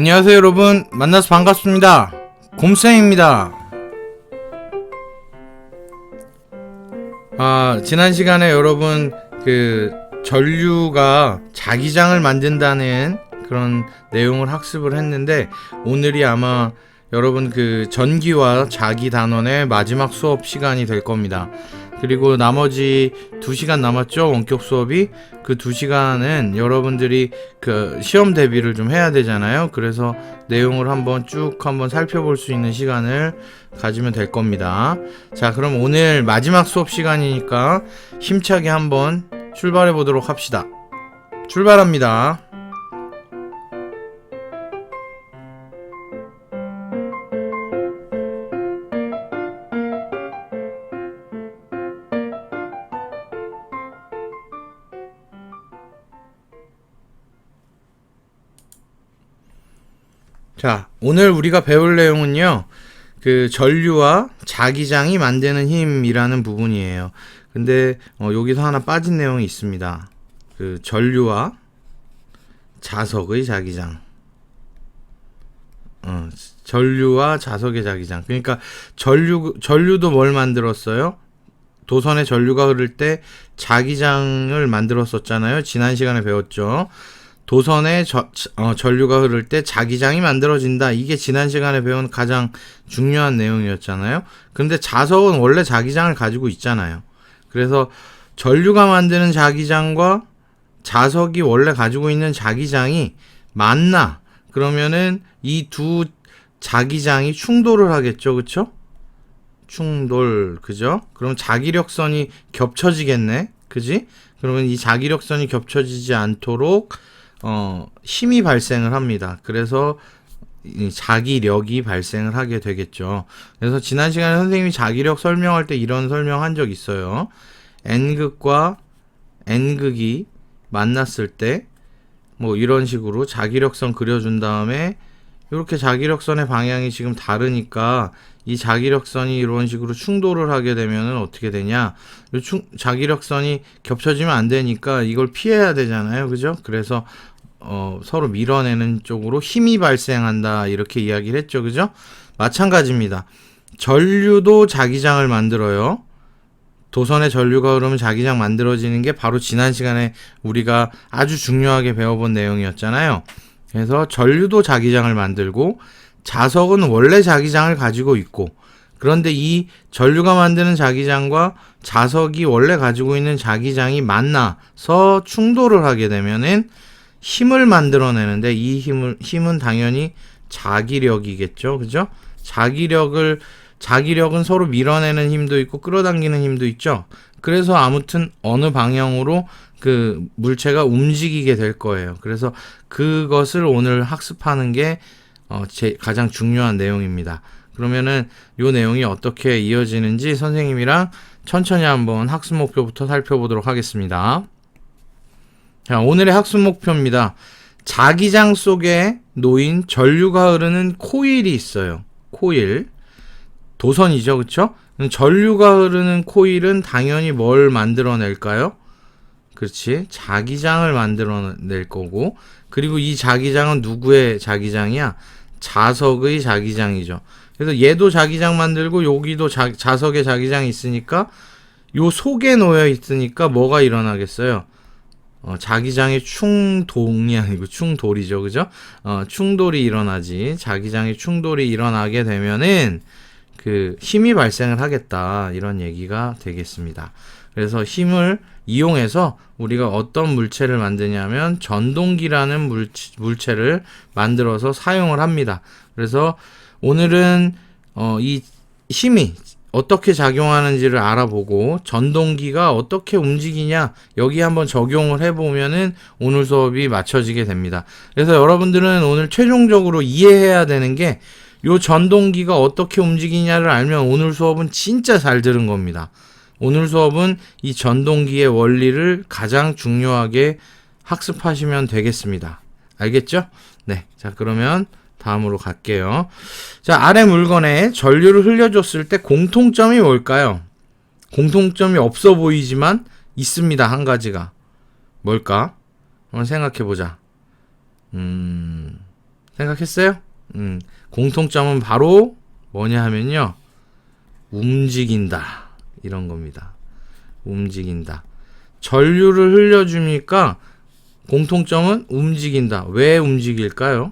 안녕하세요 여러분, 만나서 반갑습니다. 곰쌤입니다. 지난 시간에 여러분 전류가 자기장을 만든다는 그런 내용을 학습을 했는데, 오늘이 아마 여러분 전기와 자기 단원의 마지막 수업 시간이 될 겁니다. 그리고 나머지 2시간 남았죠, 원격 수업이. 그 2시간은 여러분들이 시험 대비를 좀 해야 되잖아요. 그래서 내용을 한번 살펴볼 수 있는 시간을 가지면 될 겁니다. 자, 그럼 오늘 마지막 수업 시간이니까 힘차게 한번 출발해 보도록 합시다. 출발합니다. 자, 오늘 우리가 배울 내용은요, 전류와 자기장이 만드는 힘이라는 부분이에요. 근데 여기서 하나 빠진 내용이 있습니다. 전류와 자석의 자기장. 전류와 자석의 자기장. 그러니까 전류도 뭘 만들었어요? 도선에 전류가 흐를 때 자기장을 만들었었잖아요. 지난 시간에 배웠죠. 도선에 전류가 흐를 때 자기장이 만들어진다. 이게 지난 시간에 배운 가장 중요한 내용이었잖아요. 근데 자석은 원래 자기장을 가지고 있잖아요. 그래서 전류가 만드는 자기장과 자석이 원래 가지고 있는 자기장이 맞나? 그러면은 이 두 자기장이 충돌을 하겠죠. 그쵸? 충돌, 그죠? 그럼 자기력선이 겹쳐지겠네. 그지? 그러면 이 자기력선이 겹쳐지지 않도록 힘이 발생을 합니다. 그래서 자기력이 발생을 하게 되겠죠. 그래서 지난 시간에 선생님이 자기력 설명할 때 이런 설명한 적 있어요. N극과 N극이 만났을 때 뭐 이런 식으로 자기력선 그려준 다음에, 이렇게 자기력선의 방향이 지금 다르니까 이 자기력선이 이런 식으로 충돌을 하게 되면은 어떻게 되냐? 자기력선이 겹쳐지면 안 되니까 이걸 피해야 되잖아요. 그죠? 그래서 서로 밀어내는 쪽으로 힘이 발생한다, 이렇게 이야기를 했죠. 그죠? 마찬가지입니다. 전류도 자기장을 만들어요. 도선에 전류가 흐르면 자기장 만들어지는 게 바로 지난 시간에 우리가 아주 중요하게 배워본 내용이었잖아요. 그래서 전류도 자기장을 만들고, 자석은 원래 자기장을 가지고 있고, 그런데 이 전류가 만드는 자기장과 자석이 원래 가지고 있는 자기장이 만나서 충돌을 하게 되면은 힘을 만들어내는데, 이 힘은 당연히 자기력이겠죠. 그죠? 자기력은 서로 밀어내는 힘도 있고 끌어당기는 힘도 있죠. 그래서 아무튼 어느 방향으로 물체가 움직이게 될 거예요. 그래서 그것을 오늘 학습하는 게 가장 중요한 내용입니다. 그러면은 이 내용이 어떻게 이어지는지 선생님이랑 천천히 한번 학습 목표부터 살펴보도록 하겠습니다. 자, 오늘의 학습 목표입니다. 자기장 속에 놓인 전류가 흐르는 코일이 있어요. 코일. 도선이죠. 그쵸? 전류가 흐르는 코일은 당연히 뭘 만들어낼까요? 그렇지. 자기장을 만들어낼 거고, 그리고 이 자기장은 누구의 자기장이야? 자석의 자기장이죠. 그래서 얘도 자기장 만들고 여기도 자석의 자기장이 있으니까, 요 속에 놓여 있으니까 뭐가 일어나겠어요? 자기장의 충동이 아니고 충돌이죠. 그죠? 충돌이 일어나지. 자기장의 충돌이 일어나게 되면은 힘이 발생을 하겠다, 이런 얘기가 되겠습니다. 그래서 힘을 이용해서 우리가 어떤 물체를 만드냐면 전동기라는 물체를 만들어서 사용을 합니다. 그래서 오늘은 이 힘이 어떻게 작용하는지를 알아보고, 전동기가 어떻게 움직이냐, 여기 한번 적용을 해보면은 오늘 수업이 맞춰지게 됩니다. 그래서 여러분들은 오늘 최종적으로 이해해야 되는 게, 요 전동기가 어떻게 움직이냐를 알면 오늘 수업은 진짜 잘 들은 겁니다. 오늘 수업은 이 전동기의 원리를 가장 중요하게 학습하시면 되겠습니다. 알겠죠? 네. 자, 그러면 다음으로 갈게요. 자, 아래 물건에 전류를 흘려줬을 때 공통점이 뭘까요? 공통점이 없어 보이지만 있습니다. 한 가지가. 뭘까? 한번 생각해보자. 생각했어요? 공통점은 바로 뭐냐 하면요. 움직인다. 이런 겁니다. 움직인다. 전류를 흘려주니까 공통점은 움직인다. 왜 움직일까요?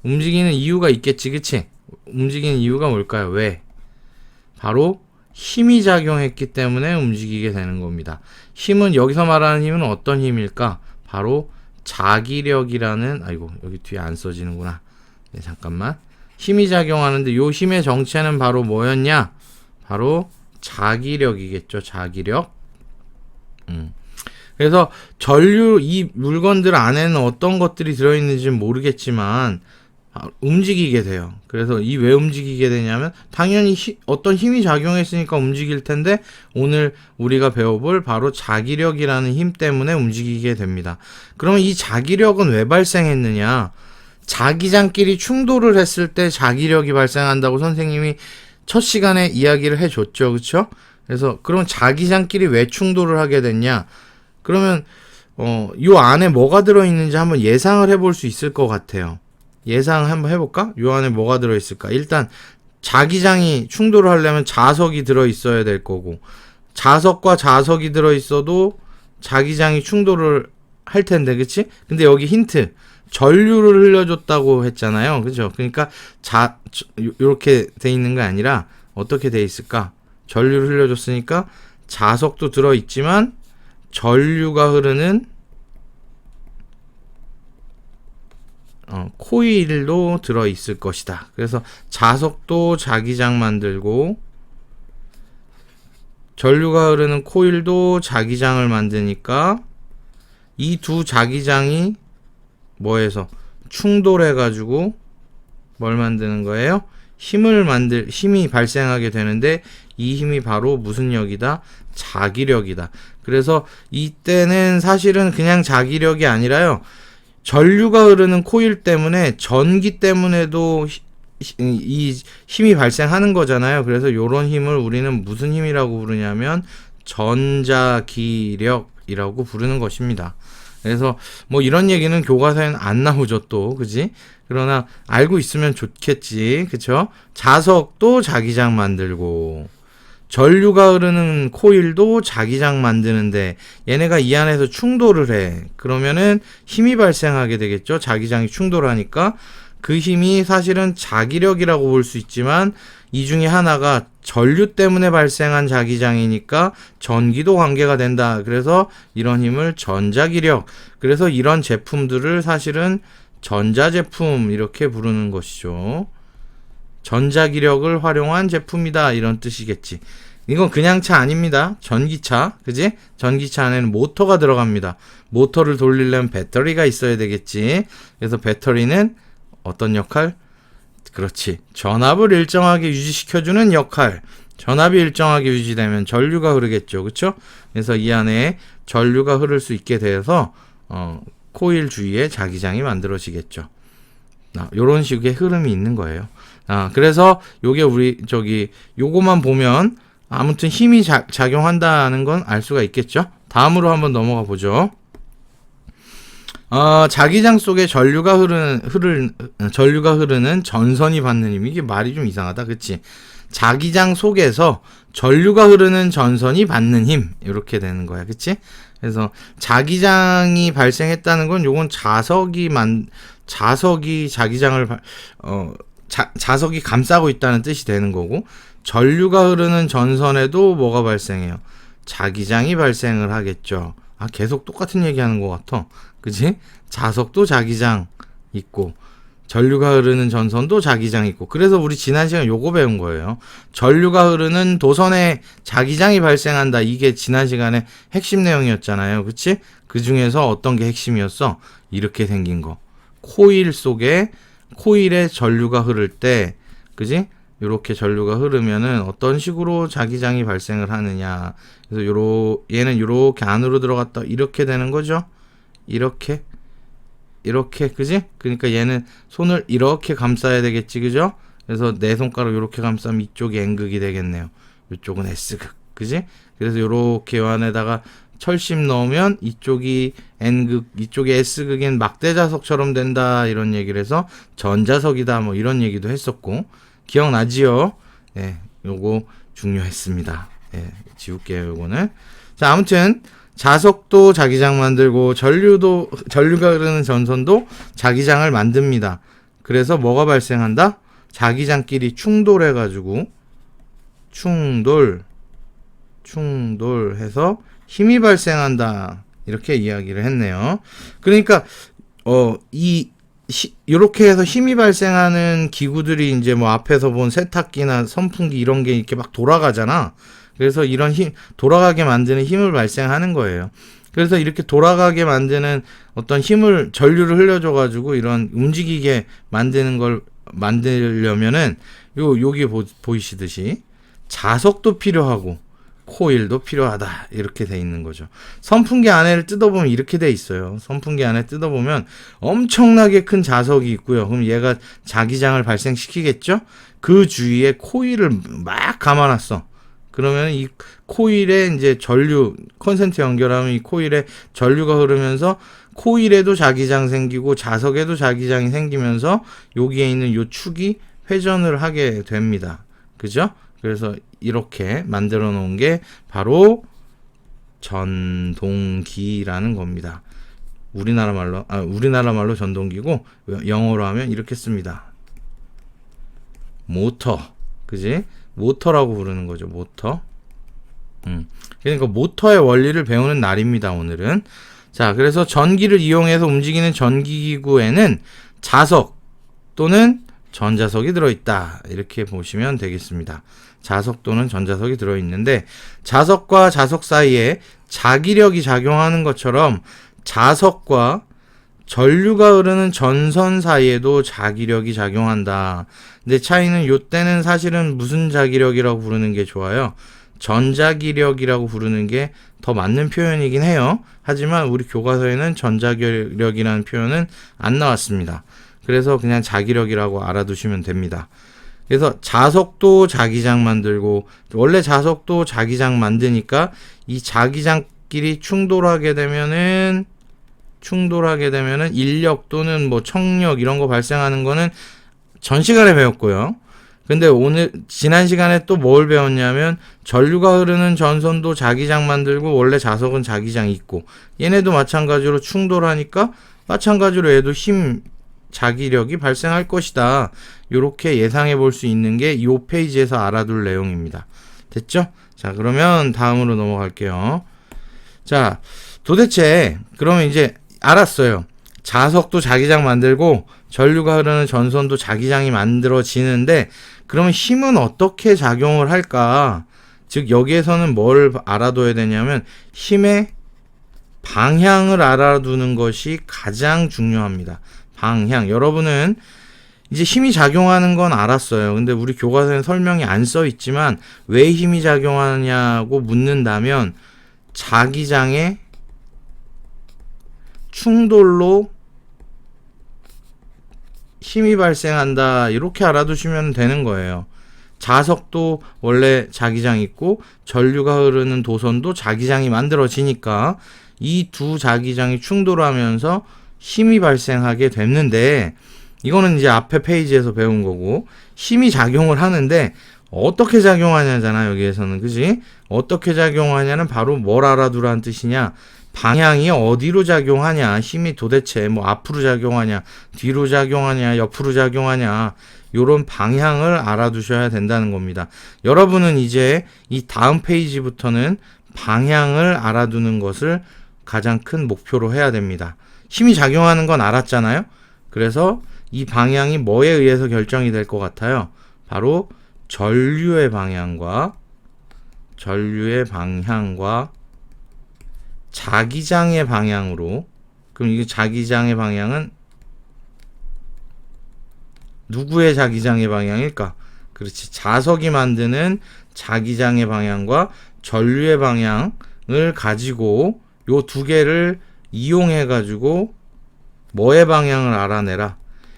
움직이는 이유가 있겠지, 그치? 움직이는 이유가 뭘까요? 왜? 바로 힘이 작용했기 때문에 움직이게 되는 겁니다. 힘은, 여기서 말하는 힘은 어떤 힘일까? 바로 자기력이라는, 아이고, 여기 뒤에 안 써지는구나. 네, 잠깐만. 힘이 작용하는데 요 힘의 정체는 바로 뭐였냐? 바로 자기력이겠죠, 자기력. 그래서 전류, 이 물건들 안에는 어떤 것들이 들어있는지는 모르겠지만 움직이게 돼요. 그래서 왜 움직이게 되냐면 당연히 어떤 힘이 작용했으니까 움직일 텐데, 오늘 우리가 배워볼 바로 자기력이라는 힘 때문에 움직이게 됩니다. 그러면 이 자기력은 왜 발생했느냐? 자기장끼리 충돌을 했을 때 자기력이 발생한다고 선생님이 첫 시간에 이야기를 해줬죠. 그쵸? 그래서 그럼 자기장끼리 왜 충돌을 하게 됐냐? 그러면 요 안에 뭐가 들어있는지 한번 예상을 해볼 수 있을 것 같아요. 예상 한번 해볼까? 요 안에 뭐가 들어있을까? 일단 자기장이 충돌을 하려면 자석이 들어있어야 될 거고, 자석과 자석이 들어있어도 자기장이 충돌을 할 텐데, 그치? 근데 여기 힌트, 전류를 흘려줬다고 했잖아요. 그죠? 그러니까 요렇게 돼 있는 게 아니라 어떻게 돼 있을까? 전류를 흘려줬으니까 자석도 들어있지만 전류가 흐르는 코일도 들어있을 것이다. 그래서 자석도 자기장 만들고 전류가 흐르는 코일도 자기장을 만드니까 이 두 자기장이 뭐해서 충돌해가지고 뭘 만드는 거예요? 힘이 발생하게 되는데, 이 힘이 바로 무슨力이다? 자기력이다. 그래서 이때는 사실은 그냥 자기력이 아니라요, 전류가 흐르는 코일 때문에 전기 때문에도 이 힘이 발생하는 거잖아요. 그래서 요런 힘을 우리는 무슨 힘이라고 부르냐면 전자기력이라고 부르는 것입니다. 그래서 뭐 이런 얘기는 교과서에는 안 나오죠, 또. 그지? 그러나 알고 있으면 좋겠지. 그쵸? 자석도 자기장 만들고 전류가 흐르는 코일도 자기장 만드는데 얘네가 이 안에서 충돌을 해. 그러면은 힘이 발생하게 되겠죠. 자기장이 충돌하니까. 그 힘이 사실은 자기력이라고 볼 수 있지만 이 중에 하나가 전류 때문에 발생한 자기장이니까 전기도 관계가 된다. 그래서 이런 힘을 전자기력. 그래서 이런 제품들을 사실은 전자제품 이렇게 부르는 것이죠. 전자기력을 활용한 제품이다, 이런 뜻이겠지. 이건 그냥 차 아닙니다. 전기차, 그지? 전기차 안에는 모터가 들어갑니다. 모터를 돌리려면 배터리가 있어야 되겠지. 그래서 배터리는 어떤 역할? 그렇지, 전압을 일정하게 유지시켜주는 역할. 전압이 일정하게 유지되면 전류가 흐르겠죠. 그쵸? 그래서 이 안에 전류가 흐를 수 있게 돼서 코일 주위에 자기장이 만들어지겠죠. 요런 식의 흐름이 있는 거예요. 그래서 요게 요거만 보면 아무튼 힘이 작용한다는 건 알 수가 있겠죠. 다음으로 한번 넘어가 보죠. 자기장 속에 전류가 흐르는 전선이 받는 힘. 이게 말이 좀 이상하다, 그치? 자기장 속에서 전류가 흐르는 전선이 받는 힘, 이렇게 되는 거야, 그치? 그래서 자기장이 발생했다는 건 요건 자석이 자기장을 자석이 감싸고 있다는 뜻이 되는 거고, 전류가 흐르는 전선에도 뭐가 발생해요? 자기장이 발생을 하겠죠. 계속 똑같은 얘기 하는 것 같아. 그치? 자석도 자기장 있고, 전류가 흐르는 전선도 자기장 있고. 그래서 우리 지난 시간 요거 배운 거예요. 전류가 흐르는 도선에 자기장이 발생한다. 이게 지난 시간에 핵심 내용이었잖아요. 그치? 그 중에서 어떤 게 핵심이었어? 이렇게 생긴 거. 코일에 전류가 흐를 때, 그지? 요렇게 전류가 흐르면은 어떤 식으로 자기장이 발생을 하느냐. 그래서 얘는 요렇게 안으로 들어갔다 이렇게 되는 거죠. 이렇게, 그지? 그러니까 얘는 손을 이렇게 감싸야 되겠지, 그죠? 그래서 내 손가락 요렇게 감싸면 이쪽이 N극이 되겠네요. 이쪽은 S극, 그지? 그래서 요렇게 요 안에다가 철심 넣으면 이쪽이 N극, 이쪽이 S극인 막대자석처럼 된다 이런 얘기를 해서 전자석이다 뭐 이런 얘기도 했었고 기억나지요? 예, 요거 중요했습니다. 예, 지울게요 요거는. 자, 아무튼 자석도 자기장 만들고 전류가 흐르는 전선도 자기장을 만듭니다. 그래서 뭐가 발생한다? 자기장끼리 충돌해가지고 충돌해서 힘이 발생한다. 이렇게 이야기를 했네요. 그러니까 이렇게 해서 힘이 발생하는 기구들이 이제 뭐 앞에서 본 세탁기나 선풍기 이런 게 이렇게 막 돌아가잖아. 그래서 이런 돌아가게 만드는 힘을 발생하는 거예요. 그래서 이렇게 돌아가게 만드는 어떤 힘을 전류를 흘려줘가지고 이런 움직이게 만드는 걸 만들려면은 여기 보이시듯이 자석도 필요하고 코일도 필요하다 이렇게 돼 있는 거죠. 선풍기 안에를 뜯어보면 이렇게 돼 있어요. 선풍기 안에 뜯어보면 엄청나게 큰 자석이 있고요. 그럼 얘가 자기장을 발생시키겠죠? 그 주위에 코일을 막 감아놨어. 그러면 이 코일에 이제 전류 콘센트 연결하면 이 코일에 전류가 흐르면서 코일에도 자기장 생기고 자석에도 자기장이 생기면서 여기에 있는 요 축이 회전을 하게 됩니다. 그죠? 그래서 이렇게 만들어 놓은 게 바로 전동기라는 겁니다. 우리나라 말로 전동기고 영어로 하면 이렇게 씁니다. 모터. 그지? 모터라고 부르는 거죠. 모터. 그러니까 모터의 원리를 배우는 날입니다. 오늘은. 자, 그래서 전기를 이용해서 움직이는 전기기구에는 자석 또는 전자석이 들어있다. 이렇게 보시면 되겠습니다. 자석 또는 전자석이 들어있는데 자석과 자석 사이에 자기력이 작용하는 것처럼 자석과 전류가 흐르는 전선 사이에도 자기력이 작용한다. 근데 차이는 요때는 사실은 무슨 자기력이라고 부르는 게 좋아요? 전자기력이라고 부르는 게 더 맞는 표현이긴 해요. 하지만 우리 교과서에는 전자기력이라는 표현은 안 나왔습니다. 그래서 그냥 자기력이라고 알아두시면 됩니다. 그래서 자석도 자기장 만들고 원래 자석도 자기장 만드니까 이 자기장끼리 충돌하게 되면은 인력 또는 뭐 청력 이런 거 발생하는 거는 전 시간에 배웠고요. 근데 지난 시간에 또 뭘 배웠냐면 전류가 흐르는 전선도 자기장 만들고 원래 자석은 자기장이 있고 얘네도 마찬가지로 충돌하니까 마찬가지로 얘도 자기력이 발생할 것이다. 이렇게 예상해 볼 수 있는 게 이 페이지에서 알아둘 내용입니다. 됐죠? 자, 그러면 다음으로 넘어갈게요. 자, 도대체 그러면 이제 알았어요. 자석도 자기장 만들고 전류가 흐르는 전선도 자기장이 만들어지는데 그러면 힘은 어떻게 작용을 할까? 즉 여기에서는 뭘 알아둬야 되냐면 힘의 방향을 알아두는 것이 가장 중요합니다. 방향. 여러분은 이제 힘이 작용하는 건 알았어요. 근데 우리 교과서에는 설명이 안 써 있지만 왜 힘이 작용하냐고 묻는다면 자기장의 충돌로 힘이 발생한다. 이렇게 알아두시면 되는 거예요. 자석도 원래 자기장 있고 전류가 흐르는 도선도 자기장이 만들어지니까 이 두 자기장이 충돌하면서 힘이 발생하게 됐는데 이거는 이제 앞에 페이지에서 배운 거고 힘이 작용을 하는데 어떻게 작용하냐잖아 여기에서는. 그지? 어떻게 작용하냐는 바로 뭘 알아두라는 뜻이냐. 방향이 어디로 작용하냐, 힘이 도대체 뭐 앞으로 작용하냐, 뒤로 작용하냐, 옆으로 작용하냐, 요런 방향을 알아두셔야 된다는 겁니다. 여러분은 이제 이 다음 페이지부터는 방향을 알아두는 것을 가장 큰 목표로 해야 됩니다. 힘이 작용하는 건 알았잖아요. 그래서 이 방향이 뭐에 의해서 결정이 될 것 같아요? 바로 전류의 방향과 자기장의 방향으로. 그럼 이 자기장의 방향은 누구의 자기장의 방향일까? 그렇지. 자석이 만드는 자기장의 방향과 전류의 방향을 가지고 요 두 개를 이용해 가지고 뭐의 방향을 알아내라?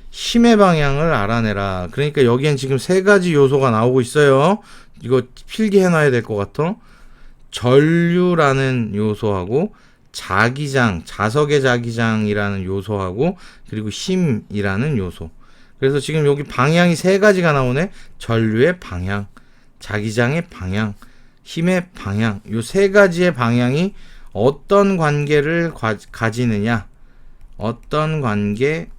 힘의 방향을 알아내라. 그러니까 여기엔 지금 세 가지 요소가 나오고 있어요. 이거 필기해 놔야 될 것 같아. 전류라는 요소하고 자기장, 자석의 자기장이라는 요소하고 그리고 힘이라는 요소. 그래서 지금 여기 방향이 세 가지가 나오네. 전류의 방향, 자기장의 방향, 힘의 방향. 요 세 가지의 방향이 어떤 관계를 가지느냐. 어떤 관계,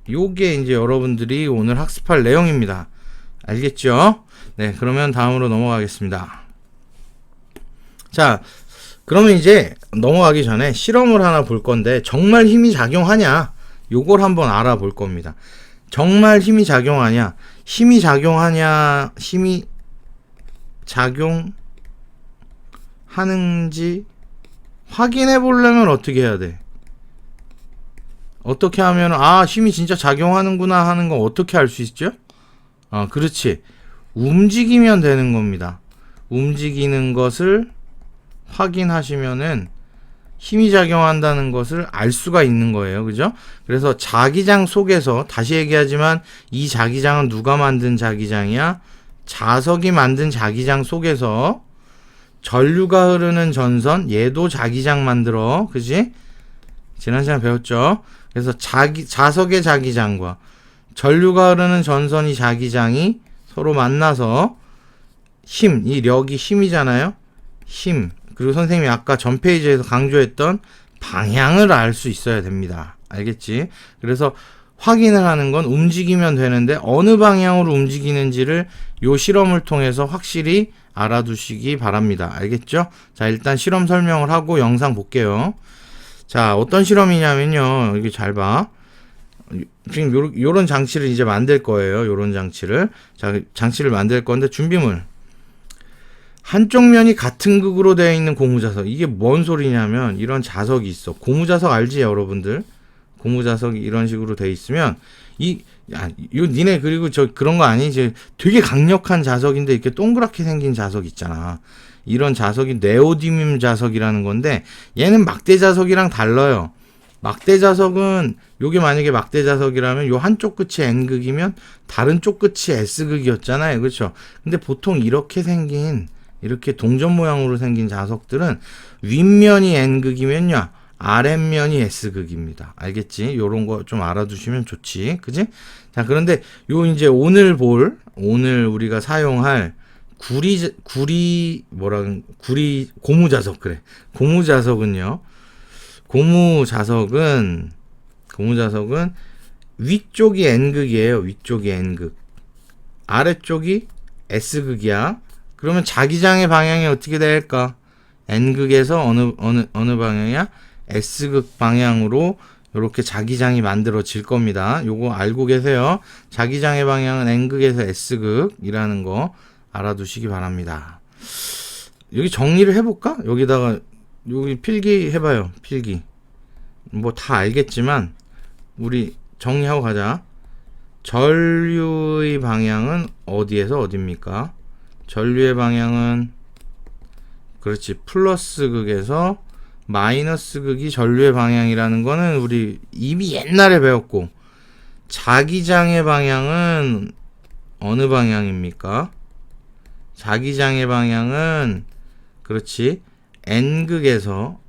요게 이제 여러분들이 오늘 학습할 내용입니다. 알겠죠? 네, 그러면 다음으로 넘어가겠습니다. 자, 그러면 이제 넘어가기 전에 실험을 하나 볼 건데 정말 힘이 작용하냐? 요걸 한번 알아볼 겁니다. 정말 힘이 작용하냐? 힘이 작용하는지 확인해 보려면 어떻게 해야 돼? 어떻게 하면 힘이 진짜 작용하는구나 하는 거 어떻게 알 수 있죠? 그렇지. 움직이면 되는 겁니다. 움직이는 것을 확인하시면은 힘이 작용한다는 것을 알 수가 있는 거예요. 그죠? 그래서 자기장 속에서 다시 얘기하지만 이 자기장은 누가 만든 자기장이야? 자석이 만든 자기장 속에서 전류가 흐르는 전선, 얘도 자기장 만들어. 그지? 지난 시간에 배웠죠? 그래서 자석의 자기장과 전류가 흐르는 전선이 자기장이 서로 만나서 이 력이 힘이잖아요. 힘. 그리고 선생님이 아까 전 페이지에서 강조했던 방향을 알 수 있어야 됩니다. 알겠지? 그래서 확인을 하는 건 움직이면 되는데 어느 방향으로 움직이는지를 요 실험을 통해서 확실히 알아두시기 바랍니다. 알겠죠? 자, 일단 실험 설명을 하고 영상 볼게요. 자, 어떤 실험이냐면요. 여기 잘 봐. 지금 요런 장치를 이제 만들 거예요. 요런 장치를. 자, 장치를 만들 건데 준비물. 한쪽 면이 같은 극으로 되어 있는 고무자석. 이게 뭔 소리냐면 이런 자석이 있어. 고무자석 알지, 여러분들? 고무자석이 이런 식으로 되어 있으면 니네 그리고 그런 거 아니지? 되게 강력한 자석인데 이렇게 동그랗게 생긴 자석 있잖아. 이런 자석이 네오디뮴 자석이라는 건데 얘는 막대 자석이랑 달라요. 막대 자석은 요게 만약에 막대 자석이라면 요 한쪽 끝이 N극이면 다른 쪽 끝이 S극이었잖아요. 그렇죠? 근데 보통 이렇게 동전 모양으로 생긴 자석들은 윗면이 N극이면요 아랫면이 S극입니다. 알겠지? 요런 거 좀 알아두시면 좋지. 그지? 자, 그런데 이제 오늘 우리가 사용할 고무자석, 그래. 고무자석은 위쪽이 N극이에요. 위쪽이 N극. 아래쪽이 S극이야. 그러면 자기장의 방향이 어떻게 될까? N극에서 어느 방향이야? S극 방향으로 이렇게 자기장이 만들어질 겁니다. 요거 알고 계세요? 자기장의 방향은 N극에서 S극이라는 거 알아두시기 바랍니다. 여기 정리를 해볼까? 여기 필기 해봐요. 필기. 뭐 다 알겠지만 우리 정리하고 가자. 전류의 방향은 어디에서 어디입니까? 전류의 방향은 그렇지, 플러스 극에서 마이너스 극이 전류의 방향이라는 거는 우리 이미 옛날에 배웠고, 자기장의 방향은 어느 방향입니까? 자기장의 방향은 그렇지, N극에서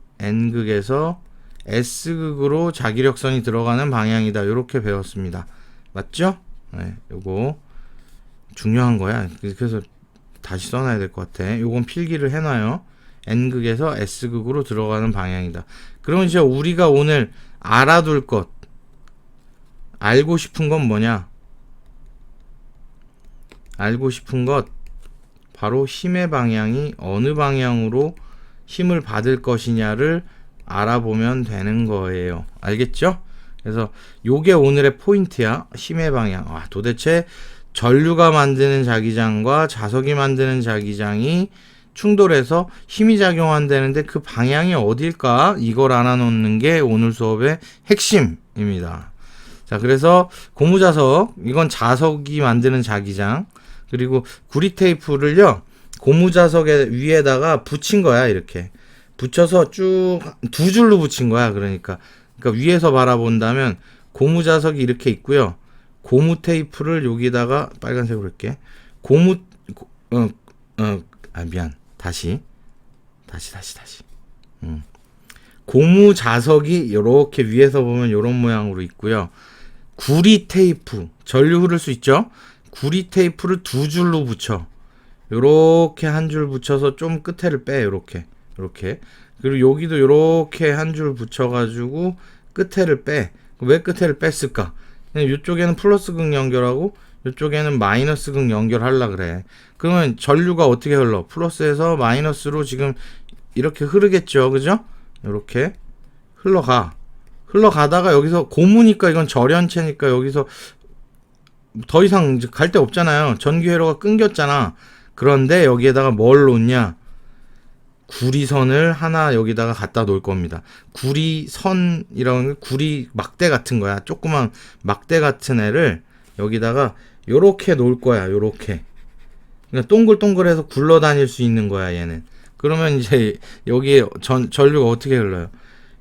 S극으로 자기력선이 들어가는 방향이다. 이렇게 배웠습니다. 맞죠? 네, 요거 중요한 거야. 그래서 다시 써놔야 될 것 같아. 요건 필기를 해놔요. N극에서 S극으로 들어가는 방향이다. 그러면 이제 우리가 오늘 알아둘 것, 알고 싶은 건 뭐냐? 알고 싶은 것, 바로 힘의 방향이 어느 방향으로 힘을 받을 것이냐를 알아보면 되는 거예요. 알겠죠? 그래서 요게 오늘의 포인트야. 힘의 방향. 도대체 전류가 만드는 자기장과 자석이 만드는 자기장이 충돌해서 힘이 작용한다는데 그 방향이 어딜까? 이걸 알아놓는 게 오늘 수업의 핵심입니다. 자, 그래서 고무자석, 이건 자석이 만드는 자기장, 그리고 구리 테이프를요 고무자석 위에다가 붙인 거야. 이렇게 붙여서 쭉 두 줄로 붙인 거야. 그러니까 위에서 바라본다면 고무자석이 이렇게 있고요. 고무 테이프를 여기다가 빨간색으로 할게. 다시 다시. 고무 자석이 이렇게 위에서 보면 이런 모양으로 있고요. 구리 테이프, 전류 흐를 수 있죠? 구리 테이프를 두 줄로 붙여. 요렇게 한 줄 붙여서 좀 끝에를 빼. 요렇게. 그리고 여기도 요렇게 한 줄 붙여가지고 끝에를 빼. 왜 끝에를 뺐을까? 이쪽에는 플러스 극 연결하고 이쪽에는 마이너스 극 연결하려 그래. 그러면 전류가 어떻게 흘러? 플러스에서 마이너스로 지금 이렇게 흐르겠죠. 그죠? 이렇게 흘러가다가 여기서 고무니까 이건 절연체니까 여기서 더 이상 갈 데 없잖아요. 전기 회로가 끊겼잖아. 그런데 여기에다가 뭘 놓냐? 구리선을 하나 여기다가 갖다 놓을 겁니다. 구리선이라는 게 구리 막대 같은 거야. 조그만 막대 같은 애를 여기다가 요렇게 놓을 거야. 요렇게. 그러니까 동글동글해서 굴러다닐 수 있는 거야, 얘는. 그러면 이제 여기에 전류가 어떻게 흘러요?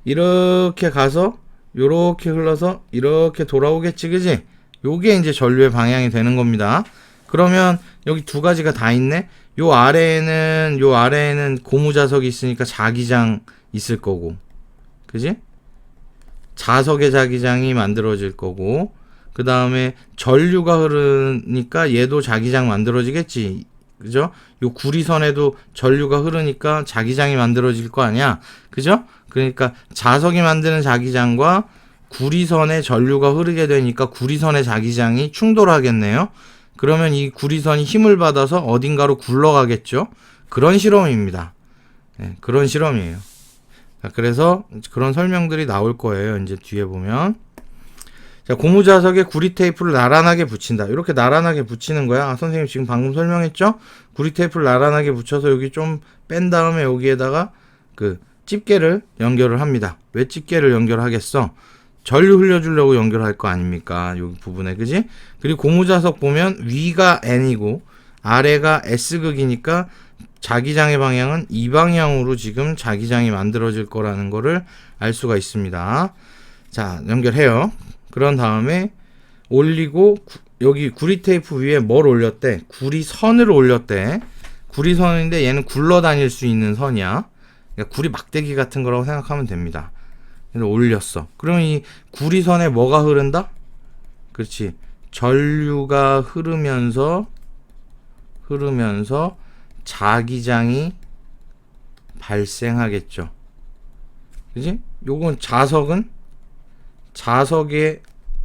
이렇게 가서 요렇게 흘러서 이렇게 돌아오겠지, 그지? 요게 이제 전류의 방향이 되는 겁니다. 그러면 여기 두 가지가 다 있네. 요 아래에는 고무 자석이 있으니까 자기장 있을 거고, 그지? 자석의 자기장이 만들어질 거고, 그 다음에 전류가 흐르니까 얘도 자기장 만들어지겠지, 그죠? 요 구리선에도 전류가 흐르니까 자기장이 만들어질 거 아니야, 그죠? 그러니까 자석이 만드는 자기장과 구리선에 전류가 흐르게 되니까 구리선의 자기장이 충돌하겠네요. 그러면 이 구리선이 힘을 받아서 어딘가로 굴러가겠죠. 그런 실험입니다. 네, 그런 실험이에요. 자, 그래서 그런 설명들이 나올 거예요. 이제 뒤에 보면. 자, 고무 자석에 구리 테이프를 나란하게 붙인다. 이렇게 나란하게 붙이는 거야. 선생님 지금 방금 설명했죠? 구리 테이프를 나란하게 붙여서 여기 좀 뺀 다음에 여기에다가 그 집게를 연결을 합니다. 왜 집게를 연결하겠어? 전류 흘려주려고 연결할 거 아닙니까? 여기 부분에, 그지? 그리고 고무자석 보면 위가 N이고 아래가 S극이니까 자기장의 방향은 이 방향으로 지금 자기장이 만들어질 거라는 거를 알 수가 있습니다. 자, 연결해요. 그런 다음에 올리고 여기 구리 테이프 위에 뭘 올렸대? 구리선을 올렸대. 구리선인데 얘는 굴러다닐 수 있는 선이야. 그러니까 구리 막대기 같은 거라고 생각하면 됩니다. 올렸어. 그럼 이 구리선에 뭐가 흐른다? 그렇지. 전류가 흐르면서 자기장이 발생하겠죠. 그지? 요건 자석에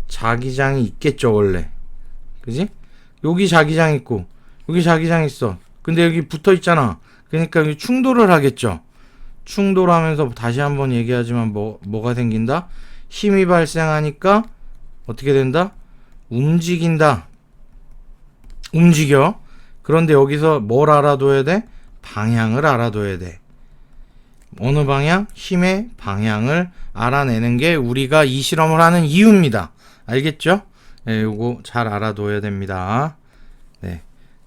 자기장이 있겠죠, 원래. 그지? 여기 자기장 있고 여기 자기장 있어. 근데 여기 붙어 있잖아. 그러니까 여기 충돌을 하겠죠. 충돌하면서 다시 한번 얘기하지만 뭐가 생긴다? 힘이 발생하니까 어떻게 된다? 움직인다. 움직여. 그런데 여기서 뭘 알아둬야 돼? 방향을 알아둬야 돼. 어느 방향? 힘의 방향을 알아내는 게 우리가 이 실험을 하는 이유입니다. 알겠죠? 네, 요거 잘 알아둬야 됩니다. 네.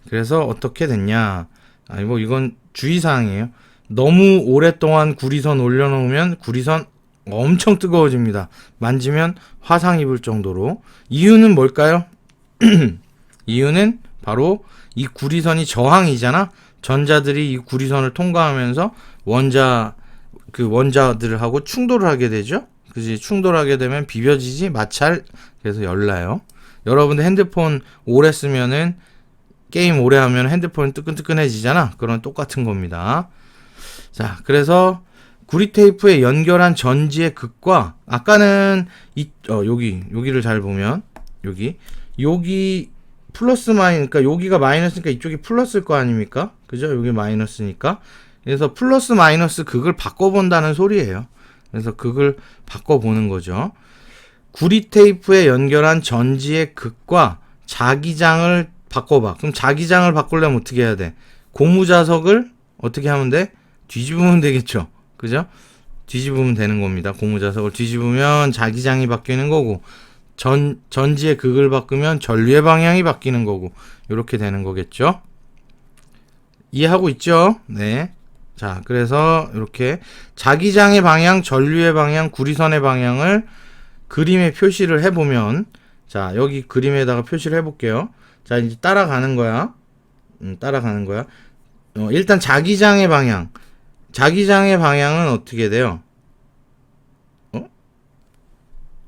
그래서 어떻게 됐냐? 아니 뭐 이건 주의사항이에요. 너무 오랫동안 구리선 올려놓으면 구리선 엄청 뜨거워집니다. 만지면 화상 입을 정도로. 이유는 뭘까요? 이유는 바로 이 구리선이 저항이잖아. 전자들이 이 구리선을 통과하면서 원자들하고 충돌을 하게 되죠. 그지? 충돌하게 되면 비벼지지 마찰. 그래서 열나요. 여러분들 핸드폰 오래 쓰면은 게임 오래 하면 핸드폰 뜨끈뜨끈해지잖아. 그런 똑같은 겁니다. 자, 그래서 구리 테이프에 연결한 전지의 극과 아까는 여기를 잘 보면 여기 플러스 그러니까 여기가 마이너스니까 이쪽이 플러스일 거 아닙니까? 그죠? 여기 마이너스니까. 그래서 플러스 마이너스 극을 바꿔본다는 소리예요. 그래서 극을 바꿔보는 거죠. 구리 테이프에 연결한 전지의 극과 자기장을 바꿔봐. 그럼 자기장을 바꾸려면 어떻게 해야 돼? 고무 자석을 어떻게 하면 돼? 뒤집으면 되겠죠. 그죠? 뒤집으면 되는 겁니다. 고무 자석을 뒤집으면 자기장이 바뀌는 거고 전지의 극을 바꾸면 전류의 방향이 바뀌는 거고 이렇게 되는 거겠죠. 이해하고 있죠? 네. 자, 그래서 이렇게 자기장의 방향, 전류의 방향, 구리선의 방향을 그림에 표시를 해보면, 자, 여기 그림에다가 표시를 해볼게요. 자, 이제 따라가는 거야. 일단 자기장의 방향. 자기장의 방향은 어떻게 돼요?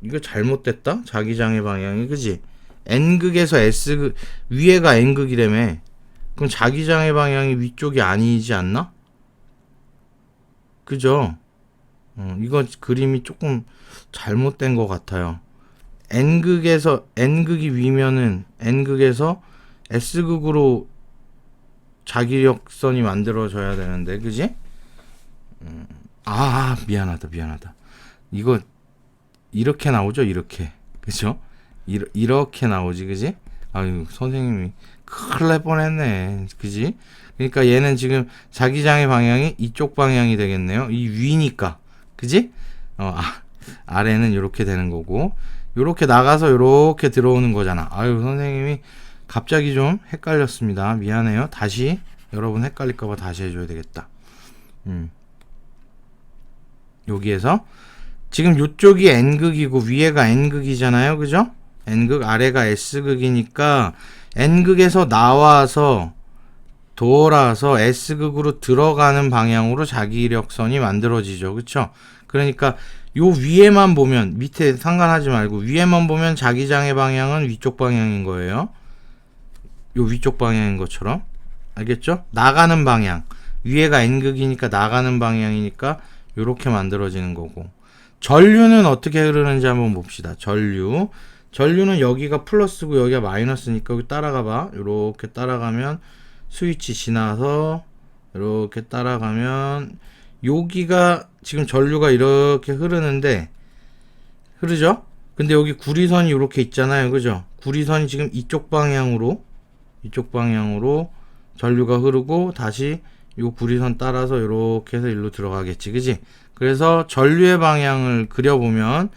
이거 잘못됐다? 자기장의 방향이, 그지? N극에서 S극, 위에가 N극이라며. 그럼 자기장의 방향이 위쪽이 아니지 않나? 그죠? 이거 그림이 조금 잘못된 것 같아요. N극이 위면은 N극에서 S극으로 자기력선이 만들어져야 되는데, 그지? 미안하다. 이거 이렇게 나오죠, 이렇게. 그죠? 이렇게 나오지, 그지? 아유, 선생님이 큰일 날 뻔했네, 그지? 그러니까 얘는 지금 자기장의 방향이 이쪽 방향이 되겠네요. 이 위니까, 그지? 아래는 이렇게 되는 거고, 요렇게 나가서 요렇게 들어오는 거잖아. 아유, 선생님이 갑자기 좀 헷갈렸습니다. 미안해요. 다시 여러분 헷갈릴까봐 다시 해줘야 되겠다. 여기에서 지금 요쪽이 N극이고 위에가 N극이잖아요, 그죠? N극, 아래가 S극이니까 N극에서 나와서 돌아서 S극으로 들어가는 방향으로 자기력선이 만들어지죠, 그쵸? 그러니까 요 위에만 보면, 밑에 상관하지 말고 위에만 보면 자기장의 방향은 위쪽 방향인 거예요. 요 위쪽 방향인 것처럼. 알겠죠? 나가는 방향, 위에가 N극이니까 나가는 방향이니까 요렇게 만들어지는 거고, 전류는 어떻게 흐르는지 한번 봅시다. 전류는 여기가 플러스고 여기가 마이너스니까 여기 따라가 봐. 요렇게 따라가면 스위치 지나서 이렇게 따라가면 여기가 지금 전류가 이렇게 흐르죠? 근데 여기 구리선이 이렇게 있잖아요, 그죠? 구리선이 지금 이쪽 방향으로 전류가 흐르고 다시 요 구리선 따라서 이렇게 해서 일로 들어가겠지, 그지? 그래서 전류의 방향을 그려보면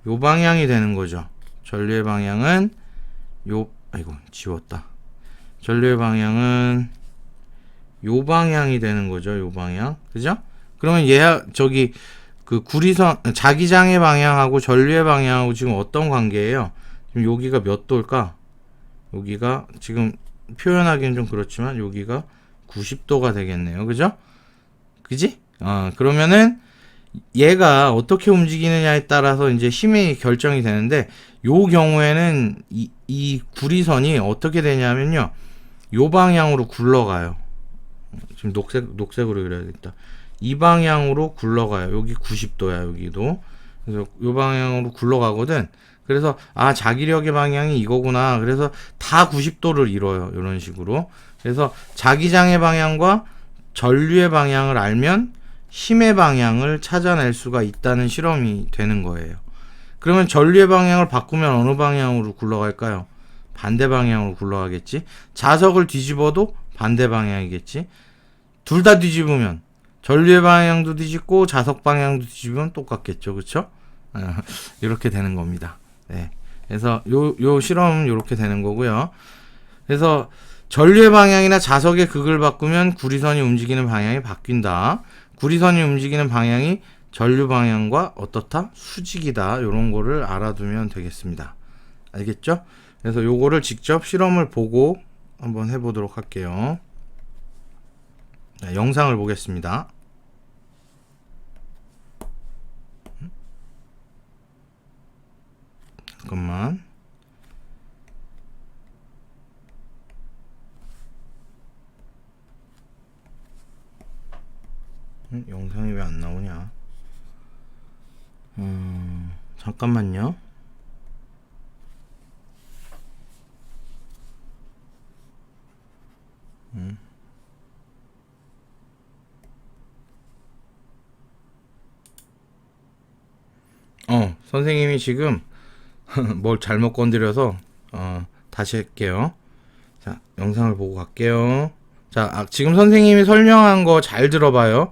요 방향이 되는 거죠. 전류의 방향은 전류의 방향은 요 방향이 되는 거죠. 요 방향. 그죠? 그러면 그 구리선, 자기장의 방향하고 전류의 방향하고 지금 어떤 관계예요? 지금 여기가 몇 도일까? 여기가 지금 표현하기는 좀 그렇지만 여기가 90도가 되겠네요. 그죠? 그지? 그러면은 얘가 어떻게 움직이느냐에 따라서 이제 힘이 결정이 되는데, 요 경우에는 이 구리선이 어떻게 되냐면요, 요 방향으로 굴러가요. 지금 녹색으로 그려야겠다. 이 방향으로 굴러가요. 여기 90도야, 여기도. 그래서 요 방향으로 굴러가거든. 그래서 자기력의 방향이 이거구나. 그래서 다 90도를 이뤄요, 이런 식으로. 그래서 자기장의 방향과 전류의 방향을 알면 힘의 방향을 찾아낼 수가 있다는 실험이 되는 거예요. 그러면 전류의 방향을 바꾸면 어느 방향으로 굴러갈까요? 반대 방향으로 굴러가겠지. 자석을 뒤집어도 반대 방향이겠지. 둘 다 뒤집으면 전류의 방향도 뒤집고 자석 방향도 뒤집으면 똑같겠죠, 그렇죠? 이렇게 되는 겁니다. 네. 그래서 요 실험은 이렇게 되는 거고요. 그래서 전류의 방향이나 자석의 극을 바꾸면 구리선이 움직이는 방향이 바뀐다. 구리선이 움직이는 방향이 전류 방향과 어떻다? 수직이다. 이런 거를 알아두면 되겠습니다. 알겠죠? 그래서 요거를 직접 실험을 보고 한번 해보도록 할게요. 자, 영상을 보겠습니다. 잠깐만. 영상이 왜 안 나오냐? 잠깐만요. 선생님이 지금 뭘 잘못 건드려서 다시 할게요. 자, 영상을 보고 갈게요. 자, 지금 선생님이 설명한 거 잘 들어봐요.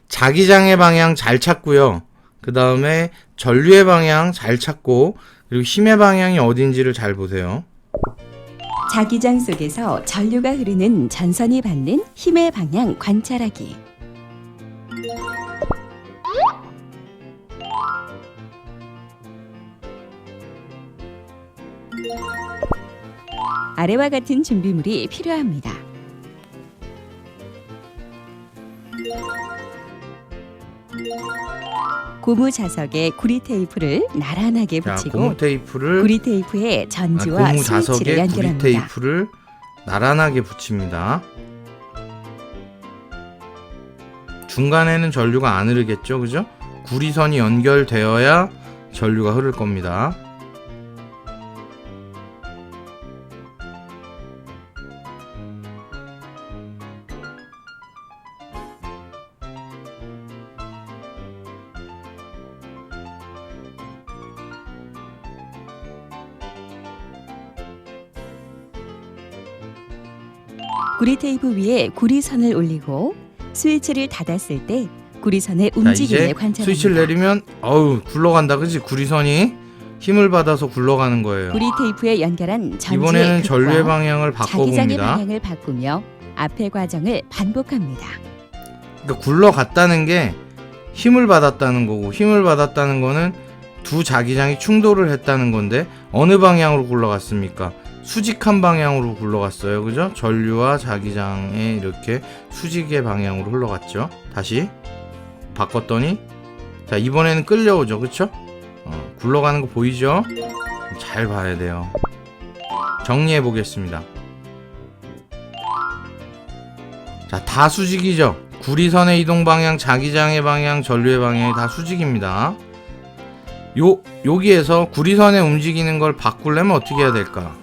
자기장의 방향 잘 찾고요. 그 다음에 전류의 방향 잘 찾고, 그리고 힘의 방향이 어딘지를 잘 보세요. 자기장 속에서 전류가 흐르는 전선이 받는 힘의 방향 관찰하기. 아래와 같은 준비물이 필요합니다. 고무 자석에 구리 테이프를 나란하게 자, 붙이고 고무 테이프를 구리 테이프에 전지와 고무 스위치를 자석에 구리 연결합니다. 테이프를 나란하게 붙입니다. 중간에는 전류가 안 흐르겠죠, 그죠? 구리선이 연결되어야 전류가 흐를 겁니다. 구리 테이프 위에 구리선을 올리고 스위치를 닫았을 때 구리선의 자, 움직임을 이제 관찰합니다. 스위치를 내리면 어우 굴러간다, 그지? 구리선이 힘을 받아서 굴러가는 거예요. 구리 테이프에 연결한 전지의 이번에는 전류의 극과 방향을 자기장의 바꿔봅니다. 방향을 바꾸며 앞의 과정을 반복합니다. 그러니까 굴러갔다는 게 힘을 받았다는 거고, 힘을 받았다는 거는 두 자기장이 충돌을 했다는 건데 어느 방향으로 굴러갔습니까? 수직한 방향으로 굴러갔어요, 그죠? 전류와 자기장에 이렇게 수직의 방향으로 흘러갔죠. 다시 바꿨더니 자, 이번에는 끌려오죠, 그쵸? 굴러가는 거 보이죠? 잘 봐야 돼요. 정리해 보겠습니다. 자, 다 수직이죠? 구리선의 이동 방향, 자기장의 방향, 전류의 방향이 다 수직입니다. 여기에서 구리선에 움직이는 걸 바꾸려면 어떻게 해야 될까?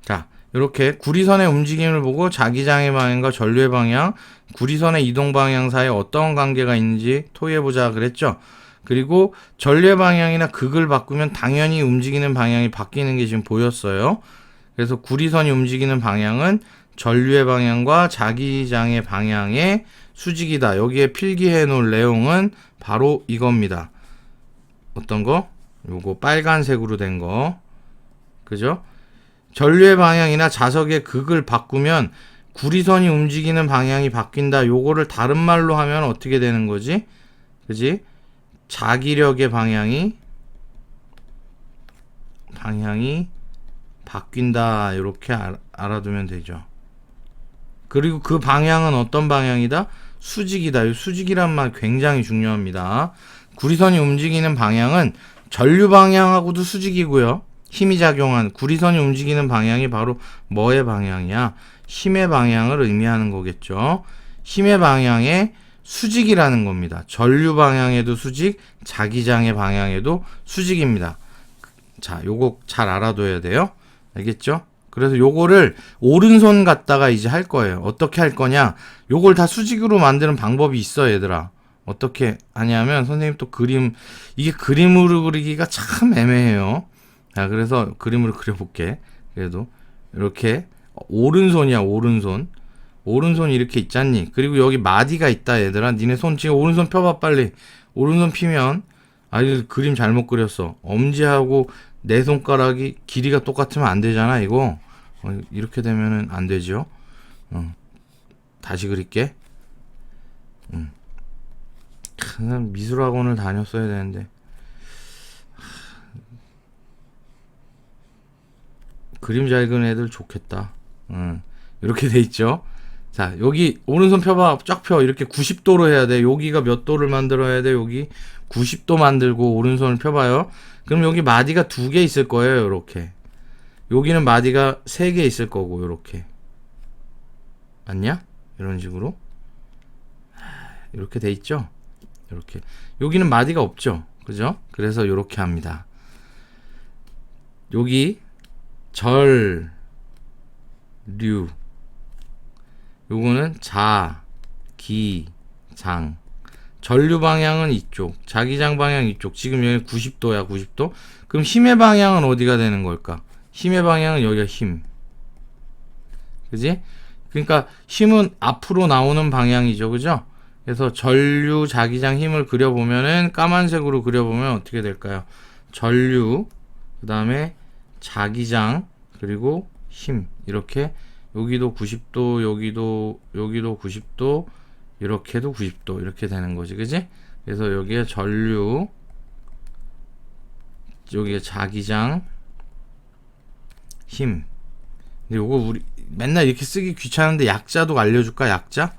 자, 이렇게 구리선의 움직임을 보고 자기장의 방향과 전류의 방향, 구리선의 이동 방향 사이에 어떤 관계가 있는지 토의해보자 그랬죠. 그리고 전류의 방향이나 극을 바꾸면 당연히 움직이는 방향이 바뀌는 게 지금 보였어요. 그래서 구리선이 움직이는 방향은 전류의 방향과 자기장의 방향의 수직이다. 여기에 필기해 놓을 내용은 바로 이겁니다. 어떤 거? 요거 빨간색으로 된 거. 그죠? 전류의 방향이나 자석의 극을 바꾸면 구리선이 움직이는 방향이 바뀐다. 요거를 다른 말로 하면 어떻게 되는 거지? 그지? 자기력의 방향이 바뀐다. 이렇게 알아두면 되죠. 그리고 그 방향은 어떤 방향이다? 수직이다. 이 수직이란 말 굉장히 중요합니다. 구리선이 움직이는 방향은 전류 방향하고도 수직이고요. 힘이 작용한 구리선이 움직이는 방향이 바로 뭐의 방향이야? 힘의 방향을 의미하는 거겠죠. 힘의 방향의 수직이라는 겁니다. 전류 방향에도 수직, 자기장의 방향에도 수직입니다. 자, 요거 잘 알아둬야 돼요. 알겠죠? 그래서 요거를 오른손 갖다가 이제 할 거예요. 어떻게 할 거냐? 요걸 다 수직으로 만드는 방법이 있어, 얘들아. 어떻게 하냐면 선생님 또 이게 그림으로 그리기가 참 애매해요. 자, 그래서 그림으로 그려볼게. 그래도 이렇게 오른손이야, 오른손. 오른손이 이렇게 있잖니. 그리고 여기 마디가 있다, 얘들아. 니네 손 지금 오른손 펴봐, 빨리. 오른손 피면 아이 그림 잘못 그렸어. 엄지하고 내 손가락이 길이가 똑같으면 안 되잖아, 이거. 이렇게 되면은 안 되죠. 다시 그릴게. 그냥 미술학원을 다녔어야 되는데. 그림 잘 그리는 애들 좋겠다. 이렇게 돼 있죠. 자, 여기 오른손 펴봐. 쫙 펴. 이렇게 90도로 해야 돼. 여기가 몇 도를 만들어야 돼. 여기 90도 만들고 오른손을 펴봐요. 그럼 여기 마디가 2개 있을 거예요. 이렇게. 여기는 마디가 3개 있을 거고 이렇게. 맞냐? 이런 식으로. 이렇게 돼 있죠. 이렇게. 여기는 마디가 없죠. 그죠? 그래서 이렇게 합니다. 여기 전류, 요거는 자기장. 전류 방향은 이쪽, 자기장 방향 이쪽. 지금 여기 90도야, 90도. 그럼 힘의 방향은 어디가 되는 걸까? 힘의 방향은 여기가 힘. 그지? 그러니까 힘은 앞으로 나오는 방향이죠, 그죠? 그래서 전류, 자기장, 힘을 그려보면은 까만색으로 그려보면 어떻게 될까요? 전류, 그 다음에 자기장, 그리고 힘. 이렇게 여기도 90도, 여기도 90도, 이렇게도 90도, 이렇게 되는 거지, 그지? 그래서 여기에 전류, 여기에 자기장, 힘. 근데 요거 우리 맨날 이렇게 쓰기 귀찮은데 약자도 알려줄까? 약자?